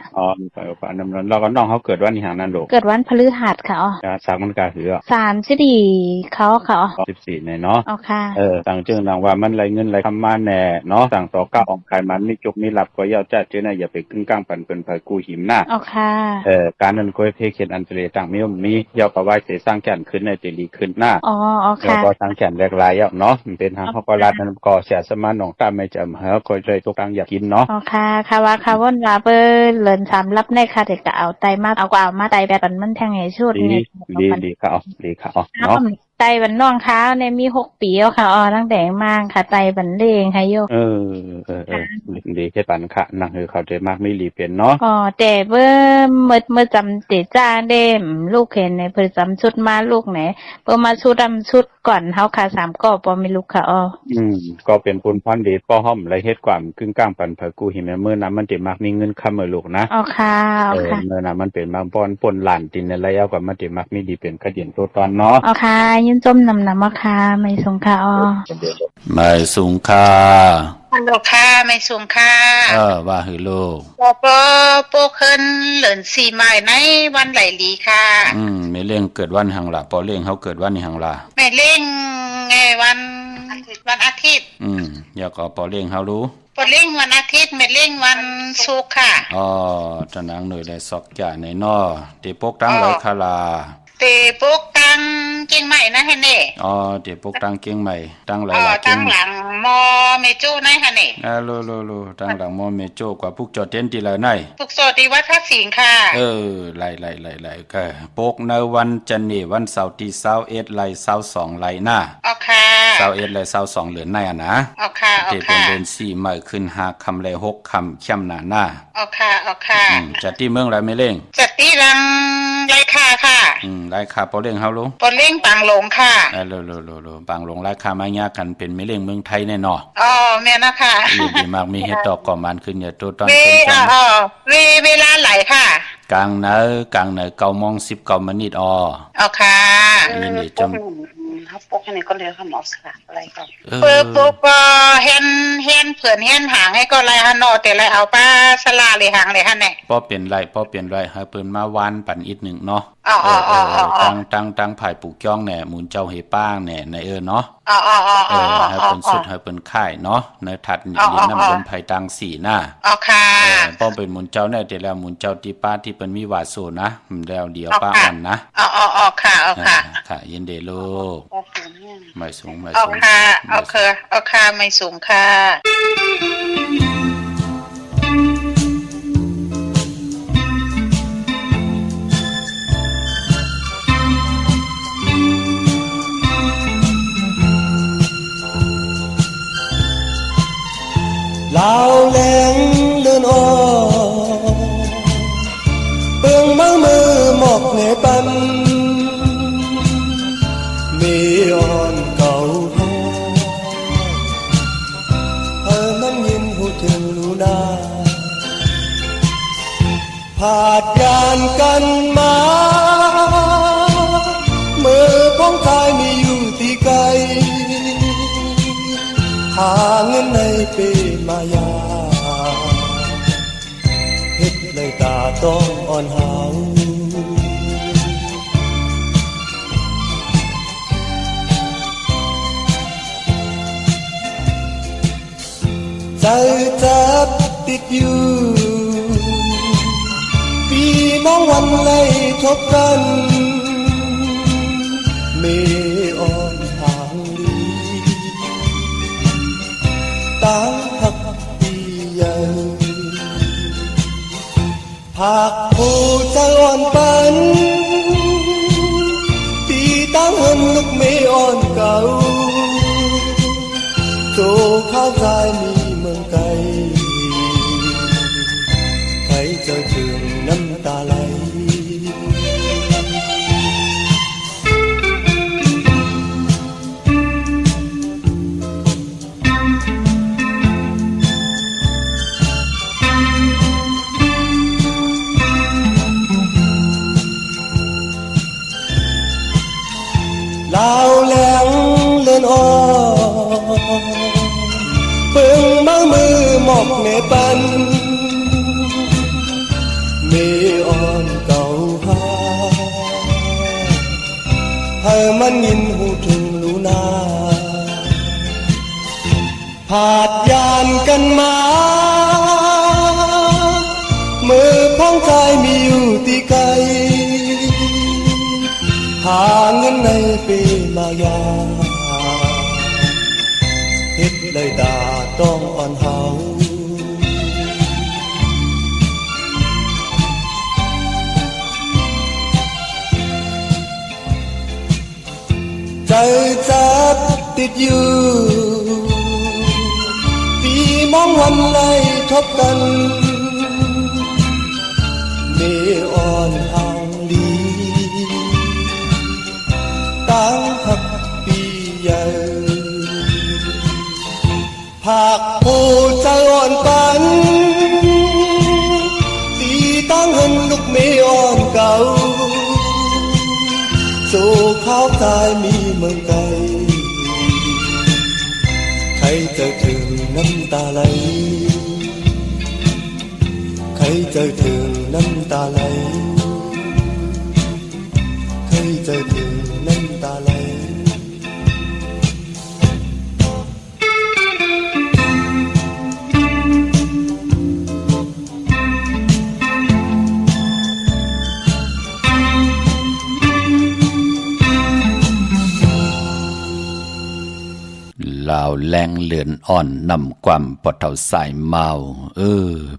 ปาน้ำนนเราก็น้องเขาเกิดวันที่หางนั่นโลเกิดวันพฤหัสค่ะสามมันกาถือ34เขาค่ะ14ในเนาะค่ะต่างจึงต่างว่ามันไรเงินไรคำมาแน่เนาะต่างต่อก้าวออกขายมันมีจุกมีหลับก็ย่อจ้าเจ้าอย่าไปขึ้นกลางปั่นเป็นไผกูหิมหน้าค่ะการนั้นก็เทเขียนอันเตรต่างมีย่อก็ว่าเสสร้างแก่นขึ้นในเตลีขึ้นหน้าค่ะก็ทางแก่นแรกลายเนาะมันเป็นทางเขาก็รัดนั้นก็เสียสมานหนองตามไม่จำก็เลยตกตังอยากกินเนาะค่ะว่าค่ะว่นว่าเปิ้นเลิน3รับในค่ะเด็กก็เอาไตมาเอาก็เอามาไตแบบมันแทงให้ชุดนี่ดีค่ะเนาะไตบันน้องเขาเนี่ยมี6 ปีแล้วค่ะตั้งแต่มากค่ะไตบันเลงค่ะโยดีแค่ปันค่ะนั่งเขาใจมากไม่รีเป็นเนาะแต่เมื่อจำเตจ้าเด้มลูกเห็นในเพิ่นจำชุดมาลูกไหนเพิ่นมาชุดก่อนเฮาค่ะ3ก็บ่มีลูกค่ะก็เป็นปุนพรดีป้อห้อมไรเฮ็ดความกึ่งกลางปันเผกูหิมมื้อนั้นมันสิมักมีเงินค้ำลูกนะค่ะมื้อนั้นมันเป็นมาป้อนปนหลานตินในระยะกว่ามันสิมักมีดีเป็นกระเดียนตัวตอนเนาะค่ะยินจมนำค่ะไม่สงค่ะไม่สงค่ะฮัลโหลค่ะไม่สูงค่ะว่าฮือโลโปขึ้นเหลิน4ไม้ในวันไหลลีค่ะไม่เล่งเกิดวันหังล่ะปอเล่งเฮาเกิดวันนี้หังล่ะไม่เล่งไงวันอาทิตย์อยากก็ปอเล่งเฮารู้ปอเล่งวันอาทิตย์ไม่เล่งวันศุกร์ค่ะตะนางหน่วยได้ซอกจ่าในนอเตปกตั้งร้อยคาลาเตปกตั้งเก่งใหม่นะฮะนี่เตปกตั้งเก่งใหม่ตั้งหลายตั้งหลังมอเมโจ้นะฮะนี่โลตั้งหลังมอเมโจ้กว่าพวกจอดเต้นตีเลยไหนพวกจอดที่วัดพระสิงห์ค่ะไล่ก็ปกในวันจันทร์นี่วันเสาร์ที่21ไล่22ไล่หน้าค่ะ21ไล่22เหลือในนะค่ะเป็นเดือน4มื้อขึ้น5ค่ำและ6ค่ำค่ำหน้าค่ะจัดที่เมืองไรไม่เล่งจัดที่รังไรค่ะไรคาปอเล่งเฮารู้ปอเล่งปางหลงค่ะโลปางหลงราคามายากันเป็นไม่เล่งเมืองไทยแน่นอนแม่นะคะดีมากมีเฮ็ดดอกก่อมันขึ้นอย่าตัวตอนเวลาไหลค่ะกลางเน9:19 นค่ะนี่จำเขาปกให้นี่ก็เลยค่ะหมอสค่ะอะไรก็ปกเห็นเผื่อนเห็นหางให้ก็ไรฮะเนาะแต่ไรเอาป้าสลาเลยหางเลยฮะเนี่ยป้อเปลี่ยนไรให้เปิ้นมาวานปั่นอีก1เนาะ อ๋ออ๋ออ๋ออ๋อ ตั้งภายปลูกจ้องแหน่หมุนเจ้าเฮป้างแหน่ในเนาะ อ๋ออ๋ออ๋ออ๋อ ให้เป็นสุดให้เป็นค่ายเนาะในถัดนี่น้ำลมไผ่ตังสีหน้า อ๋อค่ะ ป้อมเป็นหมุนเจ้าแน่แต่แล้วหมุนเจ้าที่ป้าที่เป็นมีวาโซนะแล้วเดียวป้าอ่อนนะ อ๋ออ๋ออ๋อค่ะอ๋อค่ะ ค่ะยินดีลูกไม่สูงไม่ อ๋อ สูง ค่ะอ๋อค่ะอ๋อค่ะไม่สูงค่ะ ลาวแหลงเลื่อนอ่อนเบิ่งมังมือหมอกเหนปันมีอ่อนเก่าแท้มันยินหูถึงลูนาผาดยานกันมามือของชายมีอยู่ที่ไกลหาเงินในปีมายาเฮ็ดเลยตาต้องอ่อนหาวใจจับติดอยู่ปีมองวันไล่ทบกันมีอ่อนหางลีตาหักปีใหญ่ภาคผู้ใจอ่อนปันตีตั้งเหินลูกเมอ่อนเก่าโจข้าวใจมีเมืองไกลใครจะถึงน้ำตาไหลลาวแหลงเลื่อนอ่อนเบิ่งมังมือหมอกเหนปันมีอ่อนเก่าหาให้มันยินหูถึงลูนาผาดยานกันมามือพ้องชายมีอยู่ที่ไกลหาเงินในปีมายาเฮ็ดเลยตาต้องอ่อนหาวใจจับติดอยู่ปีมองวันไล่ทบกันมีอ่อนหางลีตาหักปีใหญ่ภาคผู้ใจอ่อนปันตีตั้งเหินลูกเมอ่อนเก่าโจข้าวตายมีเมืองไกลใครจะถึงน้ำตาไหลใครจะถึงน้ำตาไหลใครจะถึงน้ำตาไหล ลาวแรงเลือนอ่อนนำความปอดเท่าสายเมา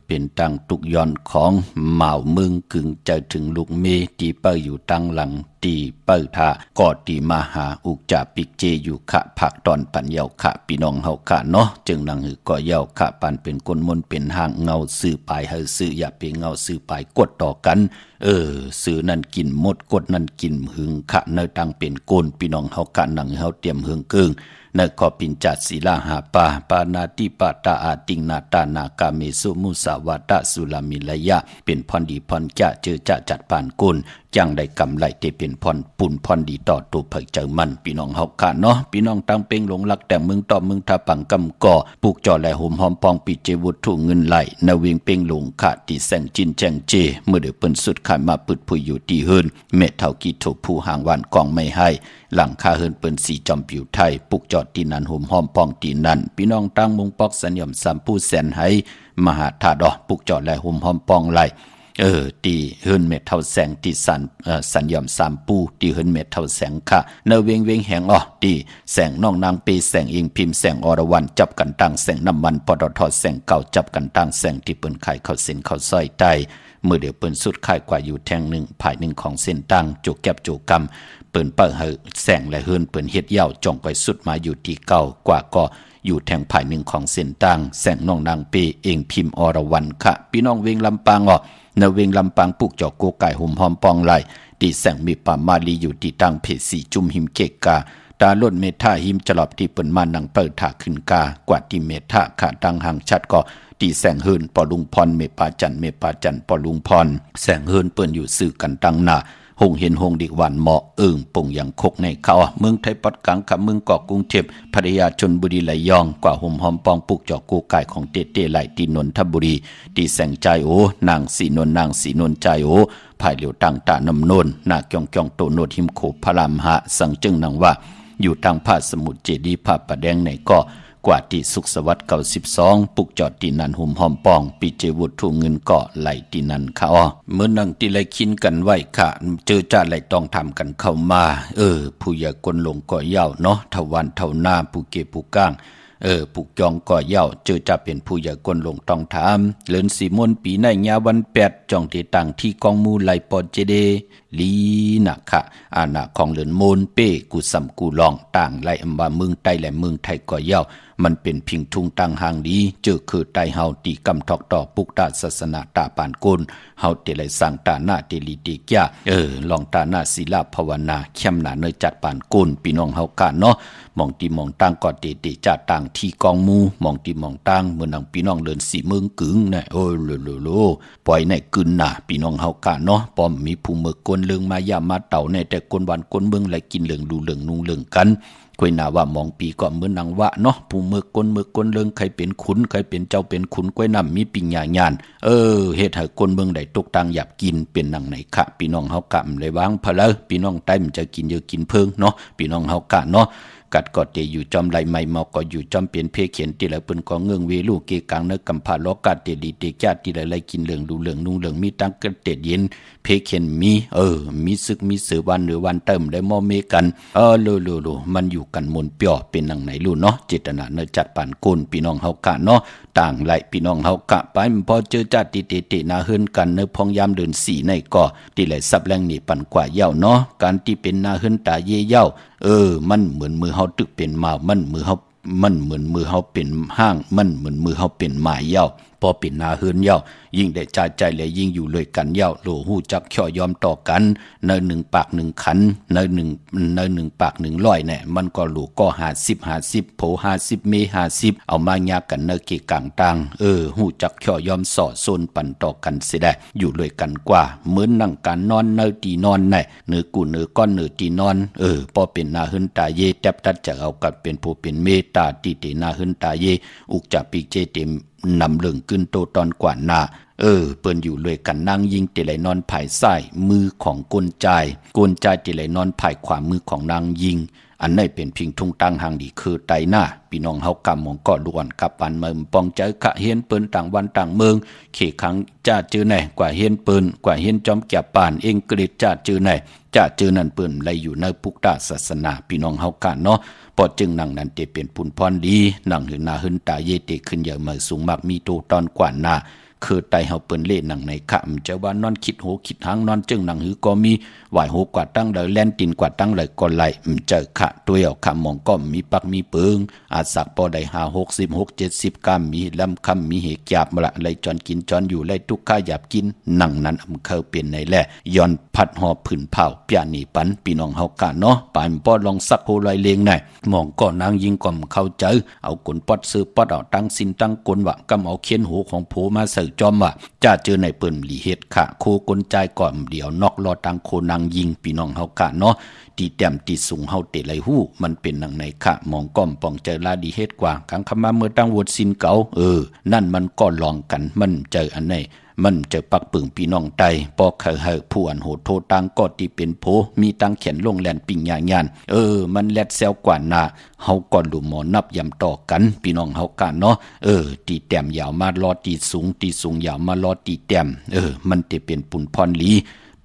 เป็นตั้งตุกย้อนของเมามึงกึ่งใจถึงลูกเมตีเป้าอยู่ตั้งหลังตีเป้าทากอตีมาหาอุกจาปิกเจอยู่ขะผักตอนปันเยาขะพี่น้องเฮาขะเนาะจึงนังหือก่อเยาขะปันเป็นกลมนเป็นห่างเงาซื้อปลายเฮาซื้ออย่าเป็นเงาซื้อปลายกดต่อกันซื้อนั่นกินหมดกดนั่นกินหึงขะเนตังเป็นโกนพี่น้องเฮาขะนังเฮาเตรียมหึงกึ่งนขอปินจัดศีลาหาปาปานาติปตาอาติงนาตานากาเมสุมุสาวาตะสุลามิลยะเป็นพรดีพรจะเจอจะจัดปานกุล จังได้กำไรเตเป็นพรปุ่นพรดีต่อตัวเผยเจอมันพี่น้องเฮาค่ะเนาะพี่น้องตั้งเป้งหลงรักแต่มึงต่อมึงทาปังกำก่อปลูกจอและห่มหอมปองปิเจวุฒถูเงินไหลนาเวียงเป้งหลงค่ะที่แสงจินแจงเจเมื่อเดือเปิ้นสุดขายมาปึดพุยอยู่ที่เฮินเม็ดเท่ากีโถผู้ห่างวันกองไม่ให้หลังคาเฮินเปิ้นสีจอมผิวไทยปลูกจอดที่นั้นห่มหอมปองที่นั้นพี่น้องตั้งมุงปอกสัญญม3ผู้แสนให้มหาธาดอปลูกจอดและห่มหอมปองไหลตีเฮิรนเม็ดเท่าแสงตีสันยอม3ปูตีเฮิรนเม็ดเท่าแสงค่ะเนเวงเวงแหงตีแสงน้องนางเปแสงอิงพิมพ์แสงอรวรรณจับกันตั้งแสงน้ำมันปตทแสงเก่าจับกันตั้งแสงที่เปิ้นขายเข้าเส้นเข้าซอยใต้เมื่อเดี๋ยวเปิ้นสุดขายกว่าอยู่แทงหนึ่งภายหนึ่งของเส้นตั้งจุกแก็บจุกกำเปิ้นเปิดให้แสงและเฮิรนเปิ้นเฮ็ดยาวจ่องไปสุดมาอยู่ที่เก่ากว่าก็อยู่แทงภายหนึ่งของเส้นตั้งแสงน้องนางเปเองพิมพ์อรวรรณค่ะพี่น้องเวงลำปางนเวงลำปางปลูกจอกโกไก่ห่มหอมปองไหลตีแสงมีป่ามาลีอยู่ที่ตั้งเพจสีจุ่มหิมเกกาตาล้นเมธาหิมจลอบที่เปิ้นมานังเปิดถาขึ้นกากว่าที่เมธาขาดังห่างชัดก็ตีแสงเฮินปอลุงพรเมปาจันปอลุงพรแสงเฮินเปิ้นอยู่สื่อกันตั้งหน้าหงเห็นหงดิกวันเหมาะปงอย่างคกในเขาเมืองไทยปอดกลางกับเมืองเกาะกรุงเทพพัทยาชลบุรีไหลยองกว่าห่มหอมปองปลูกจอกกูไก่ของเตไหลตีนนทบุรีตีแสงใจนางสีนนใจภายเหลียวตังตานำนนนาเกียงโตโนดหิมโขพระรามหะสังจึงนางว่าอยู่ทางภาคสมุทรเจดีภาคปะแดงในก็กว่าที่สุขสวัสดิ์92ปลุกจอดที่นันหุ่มหอมปองปีเจวุฒถูเงินเกาะไหลที่นันค่ะเมื่อนังที่ไหลคินกันไว้ค่ะเจอจ่าไหลต้องทำกันเข้ามาผู้ใหญ่กลลงก่อเย่าเนาะทวันเท่าหน้าผู้เก็บผู้ก้างปุกยองก่อเย่าเจอจะเป็นผู้ใหญ่กลลงต้องถามเลินสีมนปีในญาวัน8จ่องที่ต่างที่กองมูไหลปอเจเดลีนะค่ะอาณาของเลินมนเป้กูสัมกูลองต่างไหลอำบาเมืองไต้และเมืองไทยก่อเย่ามันเป็นพิงทุงต่างห่างดีเจอคือไตเฮาตีกำทอกต่อปุกตาศาสนาตาปานกุลเฮาเตไหลสร้างตาหน้าเตลีติกยาลองตาหน้าศิลาภาวนาเข้มหนาเนยจัดปานกุลพี่น้องเฮากะเนาะมองตีมองตั้งก็เตจัดต่างที่กองมูมองตีมองตั้งเมื่อนังพี่น้องเลินสีเมืองกึ่งนะโอ้โลปล่อยในกึ่นน่ะพี่น้องเฮากะเนาะป้อมมีผู้เมือกวนเลืองมายามาเต่าในแต่กวนวันกวนเมืองไหลกินเลืองดูเลืองนุ่งเลืองกันคุยนาว่ามองปีก็เหมือนนางวะเนาะผู้เมือกนเลิงใครเป็นขุนใครเป็นเจ้าเป็นขุนก้อยนำมีปิญญาญาณเฮ็ดให้คนเมืองได้ตกตังอยากกินเป็นนางไหนคะพี่น้องเฮากะเลยวางพะเลพี่น้องใต้มันจะกินเยอะกินเพิ่งเนาะพี่น้องเฮากะเนาะกัดกอดเตอยู่จอมไหลไม่เมาก็อยู่จอมเปลี่ยนเพเขียนตีละเปิ้นก็เงืองเวลูเกกังเนกำพาล้อกัดเตลีเตญาติละไหลกินเหลืองดูเหลืองนุ่งเหลืองมีตั้งกระเตเย็นเพเขียนมีมีศึกมีเสือวันหรือวันเติมได้มอเมกันโลมันอยู่กันมนเปียวเป็นนางไหนลูเนาะเจตนาเนจัดปานกุลพี่น้องเฮากะเนาะต่างไหลพี่น้องเฮากะไปพอเจอจัดเตนาเฮิรนกันเนพองยามเดิน4ในก็ที่ไหลซับแรงนี่ปันกว่าเย้าเนาะการที่เป็นนาเฮิรนตาเย่เย้ามันเหมือนมือเฮาตึกเป็นมามันเหมือนมือเฮาเป็นห้างมันเหมือนมือเฮาเป็นหมายเย้าพอเป็นนาเฮิรนเย้ายิ่งได้จ่ายใจและยิ่งอยู่เลยกันเย้าโลหูจักข่อยอมต่อกันใน1ปาก1ขันใน1ปาก100เนี่ยมันก็หลูก็50โผ50เม50เอามายากันเนเกกลางต่างหูจักข่อยอมสอโซนปันต่อกันเสียได้อยู่เลยกันกว่าเหมือนนั่งการนอนเนตีนอนเนี่ยเนื้อกูเนื้อก้อนเนื้อตีนอนพอเป็นนาเฮิรนตาเยแทบตัดจะเอากับเป็นผู้เป็นเมตตาติเตนาเฮิรนตาเยอุกจะปีเจเต็มนำเรื่องขึ้นโตตอนกว่าหน้าเปิ้นอยู่เลยกันนั่งยิงเตไหลนอนภายซ้ายมือของกลใจเตไหลนอนภายขวามือของนางยิงอันนี้เป็นพิงทุ่งตั้งหางดีคือไตหน้าพี่น้องเฮากำมองก็ล้วนกับปันเมืองปองใจกะเฮียนเปิ้นต่างวันต่างเมืองเขขังจ้าจื้อไหนกว่าเฮียนเปิ้นกว่าเฮียนจอมแก่ป่านเองกฤษจ้าจื้อไหนจ้าจื้อนั่นเปิ้นไหลอยู่ในปุกตาศาสนาพี่น้องเฮากะเนาะพอจึงนางนั้นเตเป็นปุนพรดีนางหือนาหึนตาเยเตขึ้นใหญ่เมื่อสูงมากมีโตตอนกว่าหน้าคือไตเฮาเปิ้นเล่นางในขะมจะว่านอนคิดโหคิดหางนอนจึงนางหือก็มีไหวโหกว่าตั้งเลยแล่นตินกว่าตั้งเลยก็ไหลเจอขะตัวเอาคำมองก็มีปักมีเปิงอาจสักพอได้56-70กรัมมีลำคำมีเหกยาบมาละไหลจอนกินจอนอยู่ไหลทุกข้าหยาบกินนังนั้นเคยเป็นในแลย้อนพัดหอบผืนเผาเปียนี่ปันพี่น้องเฮากะเนาะปานปอลองสักโหลอยเลงหน่อยมองก็นางยิงก่อมเข้าใจเอากลปอดซื้อปอดเอาตั้งสินตั้งกลวะกำเอาเขียนหูของโผมาสื่อ อจอมว่าจะเจอในเปิ้นหลีเฮ็ดค่ะโคกลใจก่อนเดี๋ยวนอกรอตังโคนางยิงพี่น้องเฮากะเนาะตีแต้มตีสูงเฮาเตะไหลหู้มันเป็นหนังในค่ะมองก้อมปองใจลาดีเฮ็ดกว่ากังคำมาเมื่อตั้งวดซินเก่านั่นมันก็ลองกันมันเจออันไหนมันจะปักปึงพี่น้องไตปอกเขาผู้อันโหดโทตังก็ตีเป็นโพมีตังเขียนลงแลนปิ่งญาญานมันแลดแซวกว่าหน้าเฮาก่อนหลุมหมอนับยำต่อกันพี่น้องเฮากันเนาะตีแต้มยาวมารอตีสูงยาวมารอตีแต้มมันจะเป็นปุ่นพรลี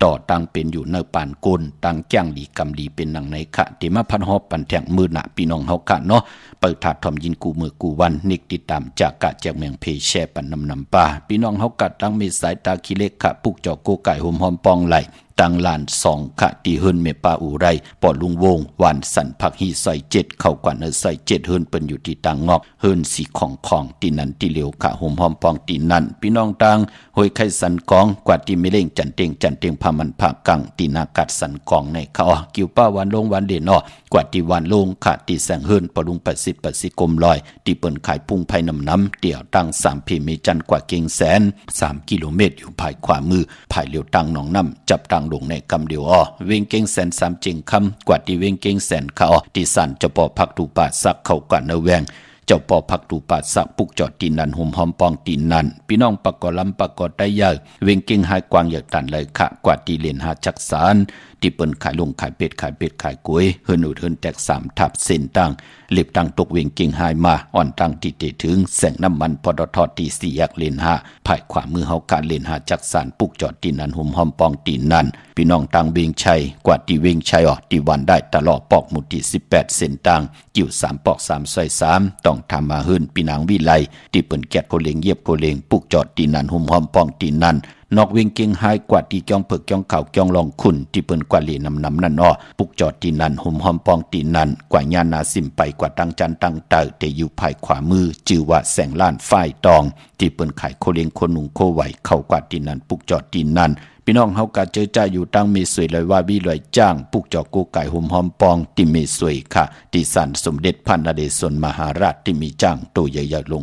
ต่อตังเป็นอยู่เนปานโกนตังแก้งหลีกำลีเป็นหนังในขะที่มาพันหอบปันแทงมือหนะพี่น้องเฮากันเนาะเปิดถาดทอมยินกูมือกูวันนิกติดตามจากกะแจกแมงเพแช่ปันนำป่าพี่น้องเฮากัดตังมีสายตาขี้เล็กขะปุกจอกโกไก่หอมหอมปองไหลตังลาน2ขะตีเฮินเมปาอูไรปอลุงวงวันสันผักฮีใส่7เข้ากว่าเนใส่7เฮินเปิ้นอยู่ที่ตังงอกเฮินสีของตีนันตีเหลียวขะหอมหอมปองตีนันพี่น้องตังห้วยไข่สันกองกว่าตีไม่เล่งจันเต็งพามันผากังตีนากัดสันกองในเขากิ้วป้าวันลงวันเด่นกว่าตีวันลงขะตีแสงเฮินปอลุง80กลมลอยตีเปิ้นขายพุงไผ่น้ำเดี่ยวตัง3พีเมจันกว่าเก่งแสน3กิโลเมตรอยู่ภายขวามือภายเหลียวตังหนองน้ำจับตังลงในกำเดียวเวงเก่งแสน3เจงคำกว่าที่เวงเก่งแสนเขาที่สันจะปอพักตูป่าสักเข้ากันเนแวงเจ้าปอพักตูป่าสักปุกจอดตีนันหอมหอมปองตีนันพี่น้องปะกอลำปะกอได้ยากเวงเก่งหายกวางอยากตันเลยค่ะกว่าที่เลียนหาจักสารที่เปิ้นขายลงขายเป็ดขายกล้วยเฮินอุดเฮินแตก3ทับเส้นตั้งเล็บตั้งตกเวงเก่งหายมาอ่อนตั้งที่เตถึงแสงน้ำมันปตทตี4แยกเลนหาภายขวามือเฮาการเลนหาจักสารปุกจอดตีนันหอมหอมปองตีนันพี่น้องตังเวงชัยกว่าที่เวงชัยที่วันได้ตลอดปอกหมุดที่18เส้นตั้งกิ่ว3ปอก3ซอย3ต้องทำมาเฮินพี่นางวิไลที่เปิ้นแกะโคเลงเย็บโคเลงปุกจอดตีนันหอมหอมปองตีนันนอกเวงเก่งหายกว่าที่จ้องเผิกจ้องเข่าจ้องลองคุณที่เปิ้นกว่าเลนำนั่นปุกจอดตีนันหอมหอมปองตีนันกว่าญานาสิมไปกว่าตังจันตังเตอแต่อยู่ภายขวามือชื่อว่าแสงล้านฝ้ายตองที่เปิ้นขายโคเลงโคนุงโคไหวเข้ากว่าตีนันปุกจอดตีนันพี่น้องเฮากะเจอจ้าอยู่ตั้งเมสวยเลยว่าวิลอยจ้างปุกจอกโกไก่หอมหอมปองที่เมสวยค่ะที่สันสมเด็จพันนเรศวรมหาราชที่มีจ้างตัวใหญ่ๆลง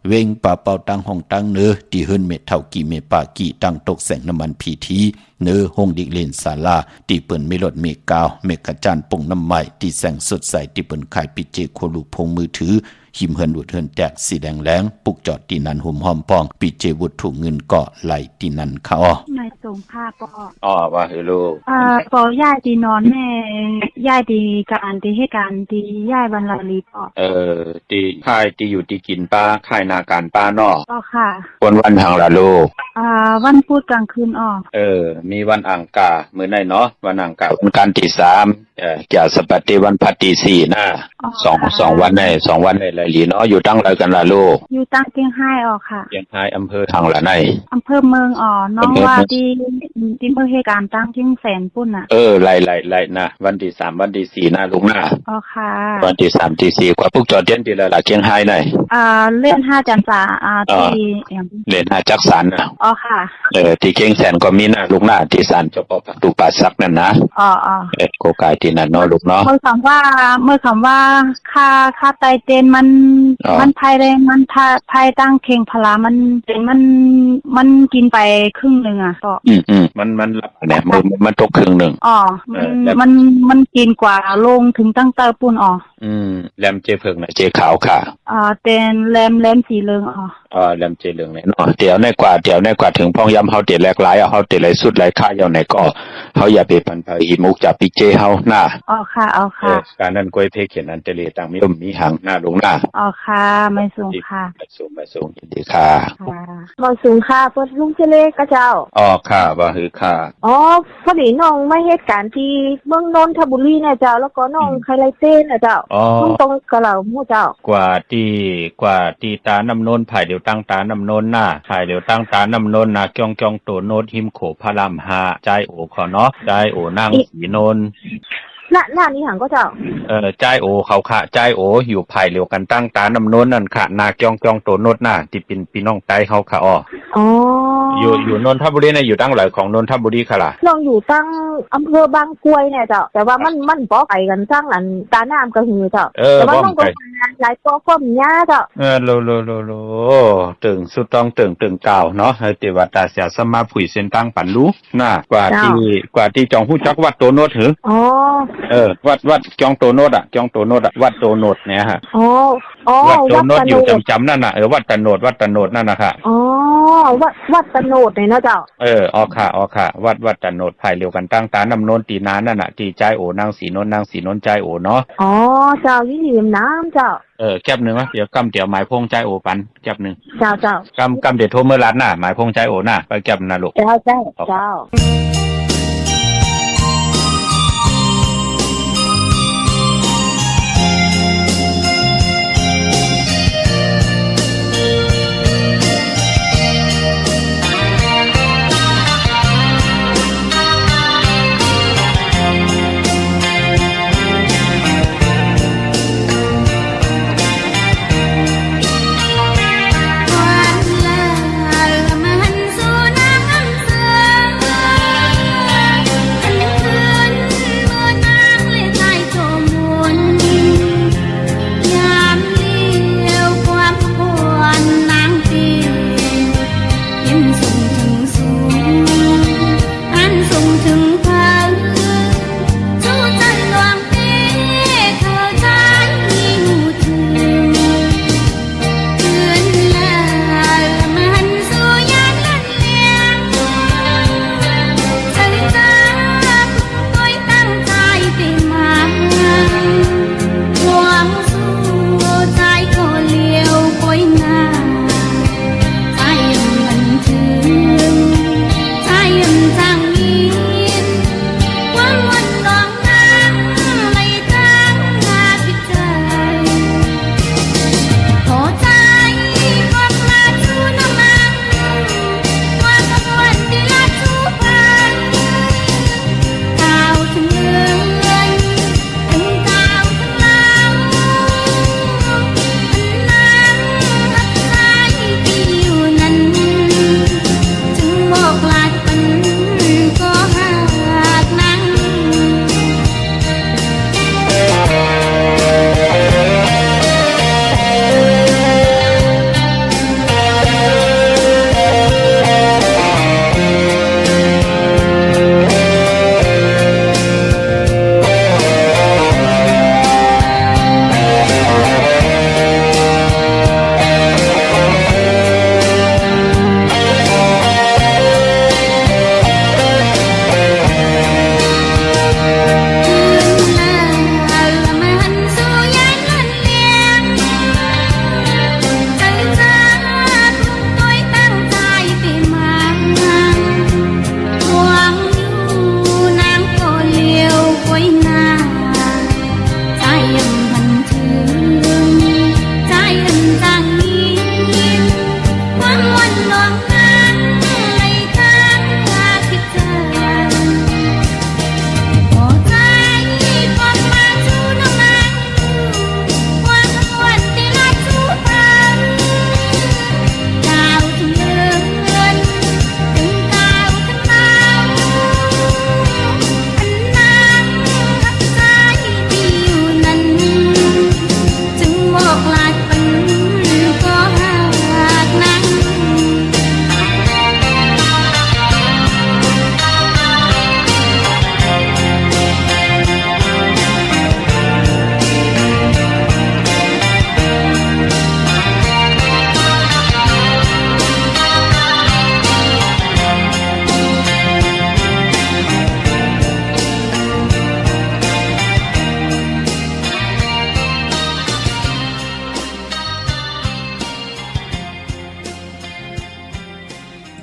เวงป่าเป่าตั้งห้องตั้งเนื้อที่เฮิรนเม็ดเท่ากี่เมปากี่ตั้งตกแสงน้ำมันพีทีเนื้อห้องดิเลนศาลาที่เปิ้นเมลดเมกาวเมกะจานปงน้ำใหม่ที่แสงสดใสที่เปิ้นขายปิเจโคลูพงมือถือหิมเฮินอุดเฮินแตกสีแดงแรงปุกจอดตีนันหุ่มหอมปองปิเจวุฒถูกเงินเกาะไหลตีนันเขานายส่งผ้าปอว่าเฮโลปอย่ายตีนอนแม่ย่ายตีการตีให้การตีย่ายบรรลัยลีปตีค่ายตีอยู่ตีกินป้าค่ายนาการป้านค่ะวันทางละโลวันพุธกลางคืนมีวันอังคารมื้อไหนเนาะวันอังคารวันการที่3แก่สปัตติวันพัดที่4นะ2วันได้2วันได้หลีเนาะอยู่ตั้งไรกันล่ะลูกอยู่ตั้งเกียงไฮ้ค่ะเกียงไฮ้อำเภอทางละไหนอำเภอเมืองน้องว่าที่เมืองเหตุการณ์ตั้งเกียงแสนปุ่นน่ะไล่นะวันที่3วันที่4นะลูกนะค่ะวันที่3ที่4กว่าพวกจอดเด่นที่ละเกียงไฮ้ไหนเล่น5จันทราที่เล่น5จักสันนะค่ะที่เกียงแสนก็มีนะลูกนะที่สันเจ้าพ่อตูป่าซักนั่นนะโกกายที่นั่นเนาะลูกเนาะเมื่อคำว่าค่าไตเจนมันภายแรงมันภายตั้งเข่งพลามันกินไปครึ่งนึงต่อมันรับเนี่ยมันตกครึ่งนึงมันกินกว่าลงถึงตั้งเตอปุ่นแหลมเจเพิงน่ะเจขาวค่ะเต็นแหลมสีเหลืองแหลมเจเหลืองเนี่ยเนาะเดี๋ยวในกว่าถึงพ้องย้ำเฮาเตะแลกหลายเฮาเตะหลายสุดหลายค่าอย่างไหนก็เฮาอย่าไปพันพาอีมุกจับปิเจเฮาหน้าค่ะการนั้นก้อยเพเขียนอันเตเลตังมีหางหน้าลงหน้าค่ะไม่สูงค่ะไม่สูงยินดีค่ะบ่สูงค่ะเพิ่นลุงเจเลกะเจ้าค่ะว่าคือค่ะพอดีน้องมาเหตุการณ์ที่เมืองนนทบุรีน่ะเจ้าแล้วก็น้องไคไลเต้นน่ะเจ้าตรงกะเหล่าหมู่เจ้ากว่าที่ตาน้ำนนภายเดี๋ยวตั้งตาน้ำนนหน้าภายเดี๋ยวตั้งตาน้ำนนน่ะจ้องโตโนดหิมโขพระราม5ใจโอขอเนาะใจโอนั่งสีนนหน้านี้หังก็เจ้าใจโอเขาค่ะใจโออยู่ภายเดียวกันตั้งตาน้ำนนนั่นค่ะนาจ้องโตโนดหน้าที่เป็นพี่น้องใต้เขาค่ะอยู่นนทบุรีนะอยู่ตั้งหลายของนนทบุรีค่ะล่ะน้องอยู่ตั้งอำเภอบางกรวยเนี่ยเจ้าแต่ว่ามันป้อไก่กันสร้างหลันตาน้ำกระหือเจ้าแต่ว่าน้องก็ หลายปอก็มีญาเจ้าโลตึงสุดต้องตึงเก่าเนาะให้ติวัดตาเสียสมาผุยเส้นตั้งปันรู้น่ะกว่าที่จองผู้จักวัดโตโนดหืออ๋อวัดจองโตโนดอ่ะวัดโตโนดเนี่ยฮะวัดโตโนดอยู่จำนั่นน่ะวัดตะโนดนั่นน่ะค่ะอ๋อวัดตะโนดเนี่ยเนาะเจ้าออกค่ะวัดตะโนดภายเดียวกันตั้งตาน้ำโนนตีนานนั่นน่ะที่ใจโอนางสีนนใจโอเนาะอ๋อเจ้ายี่หิมน้ำเจ้าแคบนึงวะเดี๋ยวกำเดี๋ยวหมายพงใจโอปันแคบนึงเจ้ากำเดี๋ยวโทรเมื่อรัดน่ะหมายพงใจโอน่ะไปแคบนะลูกเจ้า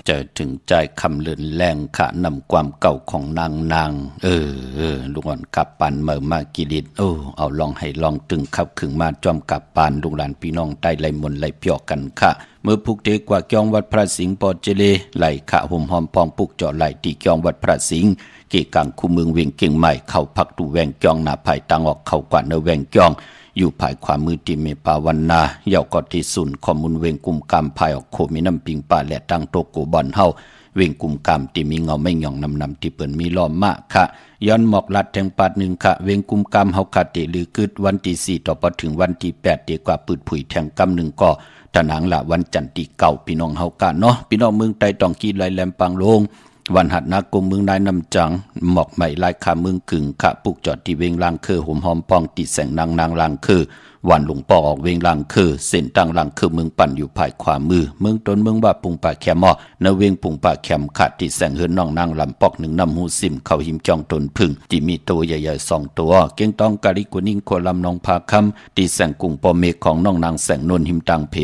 จะถึงใจคำเลือนแรงขะนำความเก่าของนางลุงอ่อนกับปานเมื่อมากิริตเอาลองให้ลองตึงขับขึงมาจอมกับปานลุงหลานพี่น้องใต้ไหลมนไหลเปียกกันค่ะเมื่อพุกเทกว่าเกียงวัดพระสิงห์ปอเจเลไหลขะห่มหอมพองปุกเจาะไหลตีเกียงวัดพระสิงห์เกกังคู่เมืองเวียงเก่งใหม่เข้าพักตูแวงเกียงหน้าภายตังออกเข้ากว่าเนแวงเกียงอยู่ภายความมือที่เมปาวันนาเยาวกอที่สุนข้อมูลเวงกุมกรรมภายออกโคมีน้ำปิงป่าและตั้งโตโกบอนเฮา เวงกุมกามที่มีเงาไม่หย่องนำที่เปิ้นมีล้อมมากค่ะย้อนหมอกลัดแทงปาด1ค่ะเวงกุมกามเฮาคาเตลือกึดวันที่4ต่อพอถึงวันที่8ดีกว่าปืดผุยแทงกำ1ก็ตะหนังละวันจันทร์ที่9พี่น้องเฮากะเนาะพี่น้องเมืองใต้ต้องกีไหลแหลมปังลงวันหัดนากรมเมืองนายนำจังหมอกใหม่ลายขาเมืองกึ่งขะปุกจอดที่เวงลางคือห่มหอมปองติแสงนางลางคือวันหลวงปอออกเวงลางคือเส้นตั้งลางคือเมืองปั่นอยู่ภายขวามือเมืองต้นเมืองว่าปุงป่าแคมอในเวงปุงป่าแคมขาดที่แสงเฮือนน้องนางลำปอก1น้ำหูซิมเข้าหิมจองตนพึ่งที่มีตัวใหญ่ๆ2ตัวเก้งต้องกะลิกุนิ่งโคลำนองพาคำที่แสงกุงปอเมฆของน้องนางแสงนนหิมตังเพ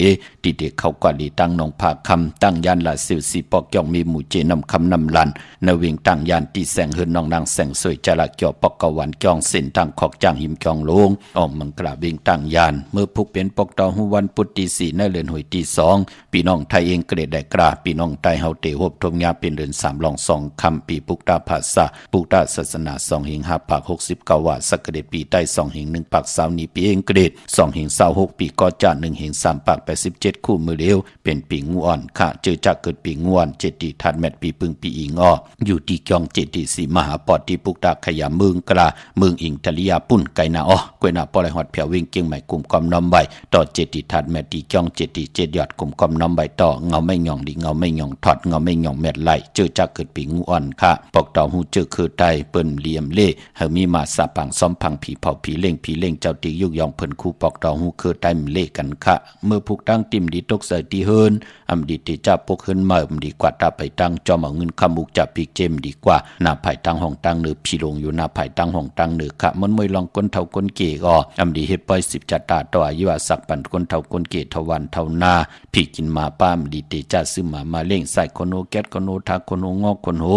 ที่เด็กเขากะลิตั้งน้องพาคำตั้งยานละสิวสีปอกย่องมีหมู่เจนำคำนำลันในเวงตั้งยานที่แสงเฮือนน้องนางแสงสวยจละเกี่ยวปอกกะวันจองเส้นตั้งขอกจางหิมจองลงออกมังกระเวงตั้งยานเมื่อพุกเป็นปกตอหูวันพุทธที่4ในเดือนหวยที่2พี่น้องไทยเองเกรดได้กราพี่น้องไทยเฮาเตหบทมยาเป็นเดือน3ลอง2คำปีปุกตาภาษาปุกตาศาสนา2หิง5ปาก69ว่าสักเดปีใต้2หิง1ปาก20นี้ปีเองเกรด2หิง26ปีก็จะ1หิง3ปาก87คู่มือเร็วเป็นปีงูอ่อนค่ะเจอจักเกิดปีงูอ่อน7ตีทัดแมตปีปึงปีอิงอ้ออยู่ที่จอง7ที่4มหาปอดที่ปุกตาขยาเมืองกลาเมืองอิงทะลียาปุ่นไกนาอ้อกวยนาปอไหลฮอดเพียวเวงเกียงใหม่กลุ่มกอมน้อมใบต่อ7ตีทัดแมตตีจอง7ตี7ยอดกลุ่มกอมน้อมใบต่อเงาไม่หย่องดีเงาไม่หย่องถอดเงาไม่หย่องแมตไหลเจอจักเกิดปีงูอ่อนค่ะปอกต่อหูเจอคือไตเปิ้นเหลี่ยมเล่เฮามีมาสาปังซ้อมพังผีเผาผีเล่งเจ้าตียุกยองเพิ่นคู่ปอกต่อหูคือไตมเล่กันค่ะเมื่อผูกตั้งติ่มดีตกใส่ตีเฮินอำดีที่จับปกเฮินมาดีกว่าตาไปตั้งจอมเอาเงินคำมุกจับปีกเจมดีกว่าหน้าไผ่ตั้งห้องตั้งเนือพี่ลงอยู่หน้าไผ่ตั้งห้องตั้งเนือค่ะมันมวยลองก้นเท่าก้นเก๋ก็อำดีเฮ็ดปล่อย10จัตตาต่ออายุสักปันก้นเท่าก้นเก๋เท่าวันเท่านาพี่กินมาป้ามดีเตจ่าซื้อมาเล่งใส่คนโนแก๊สคนโนทักคนโนงอกคนโห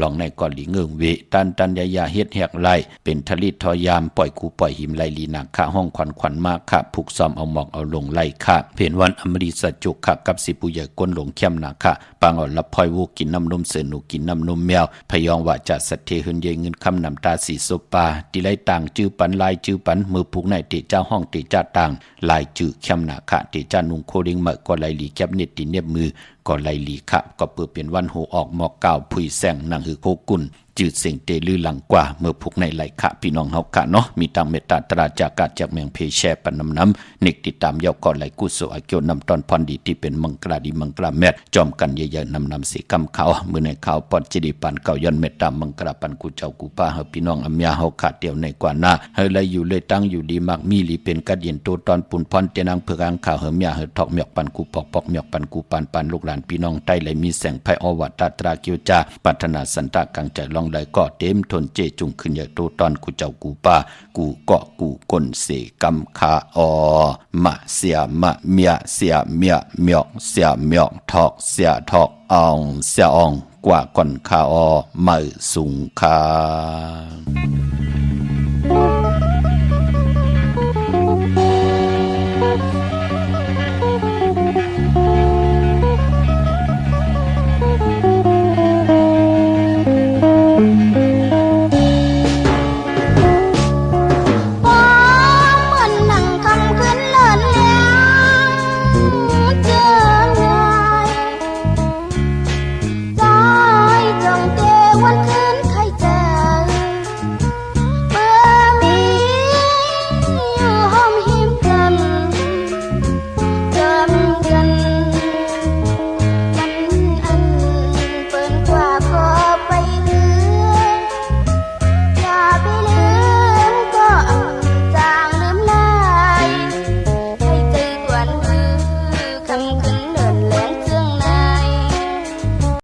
ลองในก่อนหลีเงิงเวตันยาเฮ็ดแหกไล่เป็นทลิตทอยามปล่อยคูปล่อยหิมไลลีนักค่ะห้องขวัญมากค่ะผูกซ้อมเอาหมอกเอาลงไล่ค่ะเพียนวันอมฤตสัจจุค่ะกับสิผู้ใหญ่ก้นหลงเข้มนักค่ะปางอ่อนละพลอยวูกินน้ำนมเสือหนูกินน้ำนมแมวพยองว่าจะสัตเทหืนเยเงินคำนำตาสีโซปาตีไล่ต่างจื้อปันลายจื้อปันมือผูกในเตเจ้าห้องเตจ้าต่างลายจื้อเข้มนักค่ะเตจ้านุงโคเริงเมื่อก็ไลลีแคบเน็ตตีเนียบมือก็ไลลีค่ะก็เปิดเป็นวันหูออกหมอกก่าวผุยแสงนางหือโคกุนจืดเสียงเตลือหลังกว่าเมื่อผูกในไหลค่ะพี่น้องเฮาค่ะเนาะมีตังเมตตาตราจากกาจากเมืองเพแชปันน้ำนิกติดตามยาวก่อนไหลกุศลอาเกียวนำตอนพรดีที่เป็นมังกราดีมังกราแมทจอมกันเยอะๆนำสีกำเขาเมื่อในข่าวปอดจิดีปันเก่าย้อนเมตตามังกราปันกูเจ้ากูป้าเฮาพี่น้องอำยาเฮาขาดเดียวในกว่าหน้าเฮาเลยอยู่เลยตั้งอยู่ดีมักมีหลีเป็นกัดเย็นโตตอนปุ่นพรเตนังเพื่อกางข่าวเฮมยาเฮาทอกเมียกปันกูปอกเมียกปันกูปันลูกหลานพี่น้องใต้เลยมีแสงไพอวัตตราเกียวจาปัฒนาสันตะกังใจลองเลยก็เต็มทนเจจุงขึ้นอย่าโตตอนกูเจ้ากูป้ากูเกาะกูก้นเสกำคาอมะเสียมะเมียเสียเมียเมียกเสียเมียกทอกเสียทอกอองเสียอองกว่าก่อนคาอมือสูงคา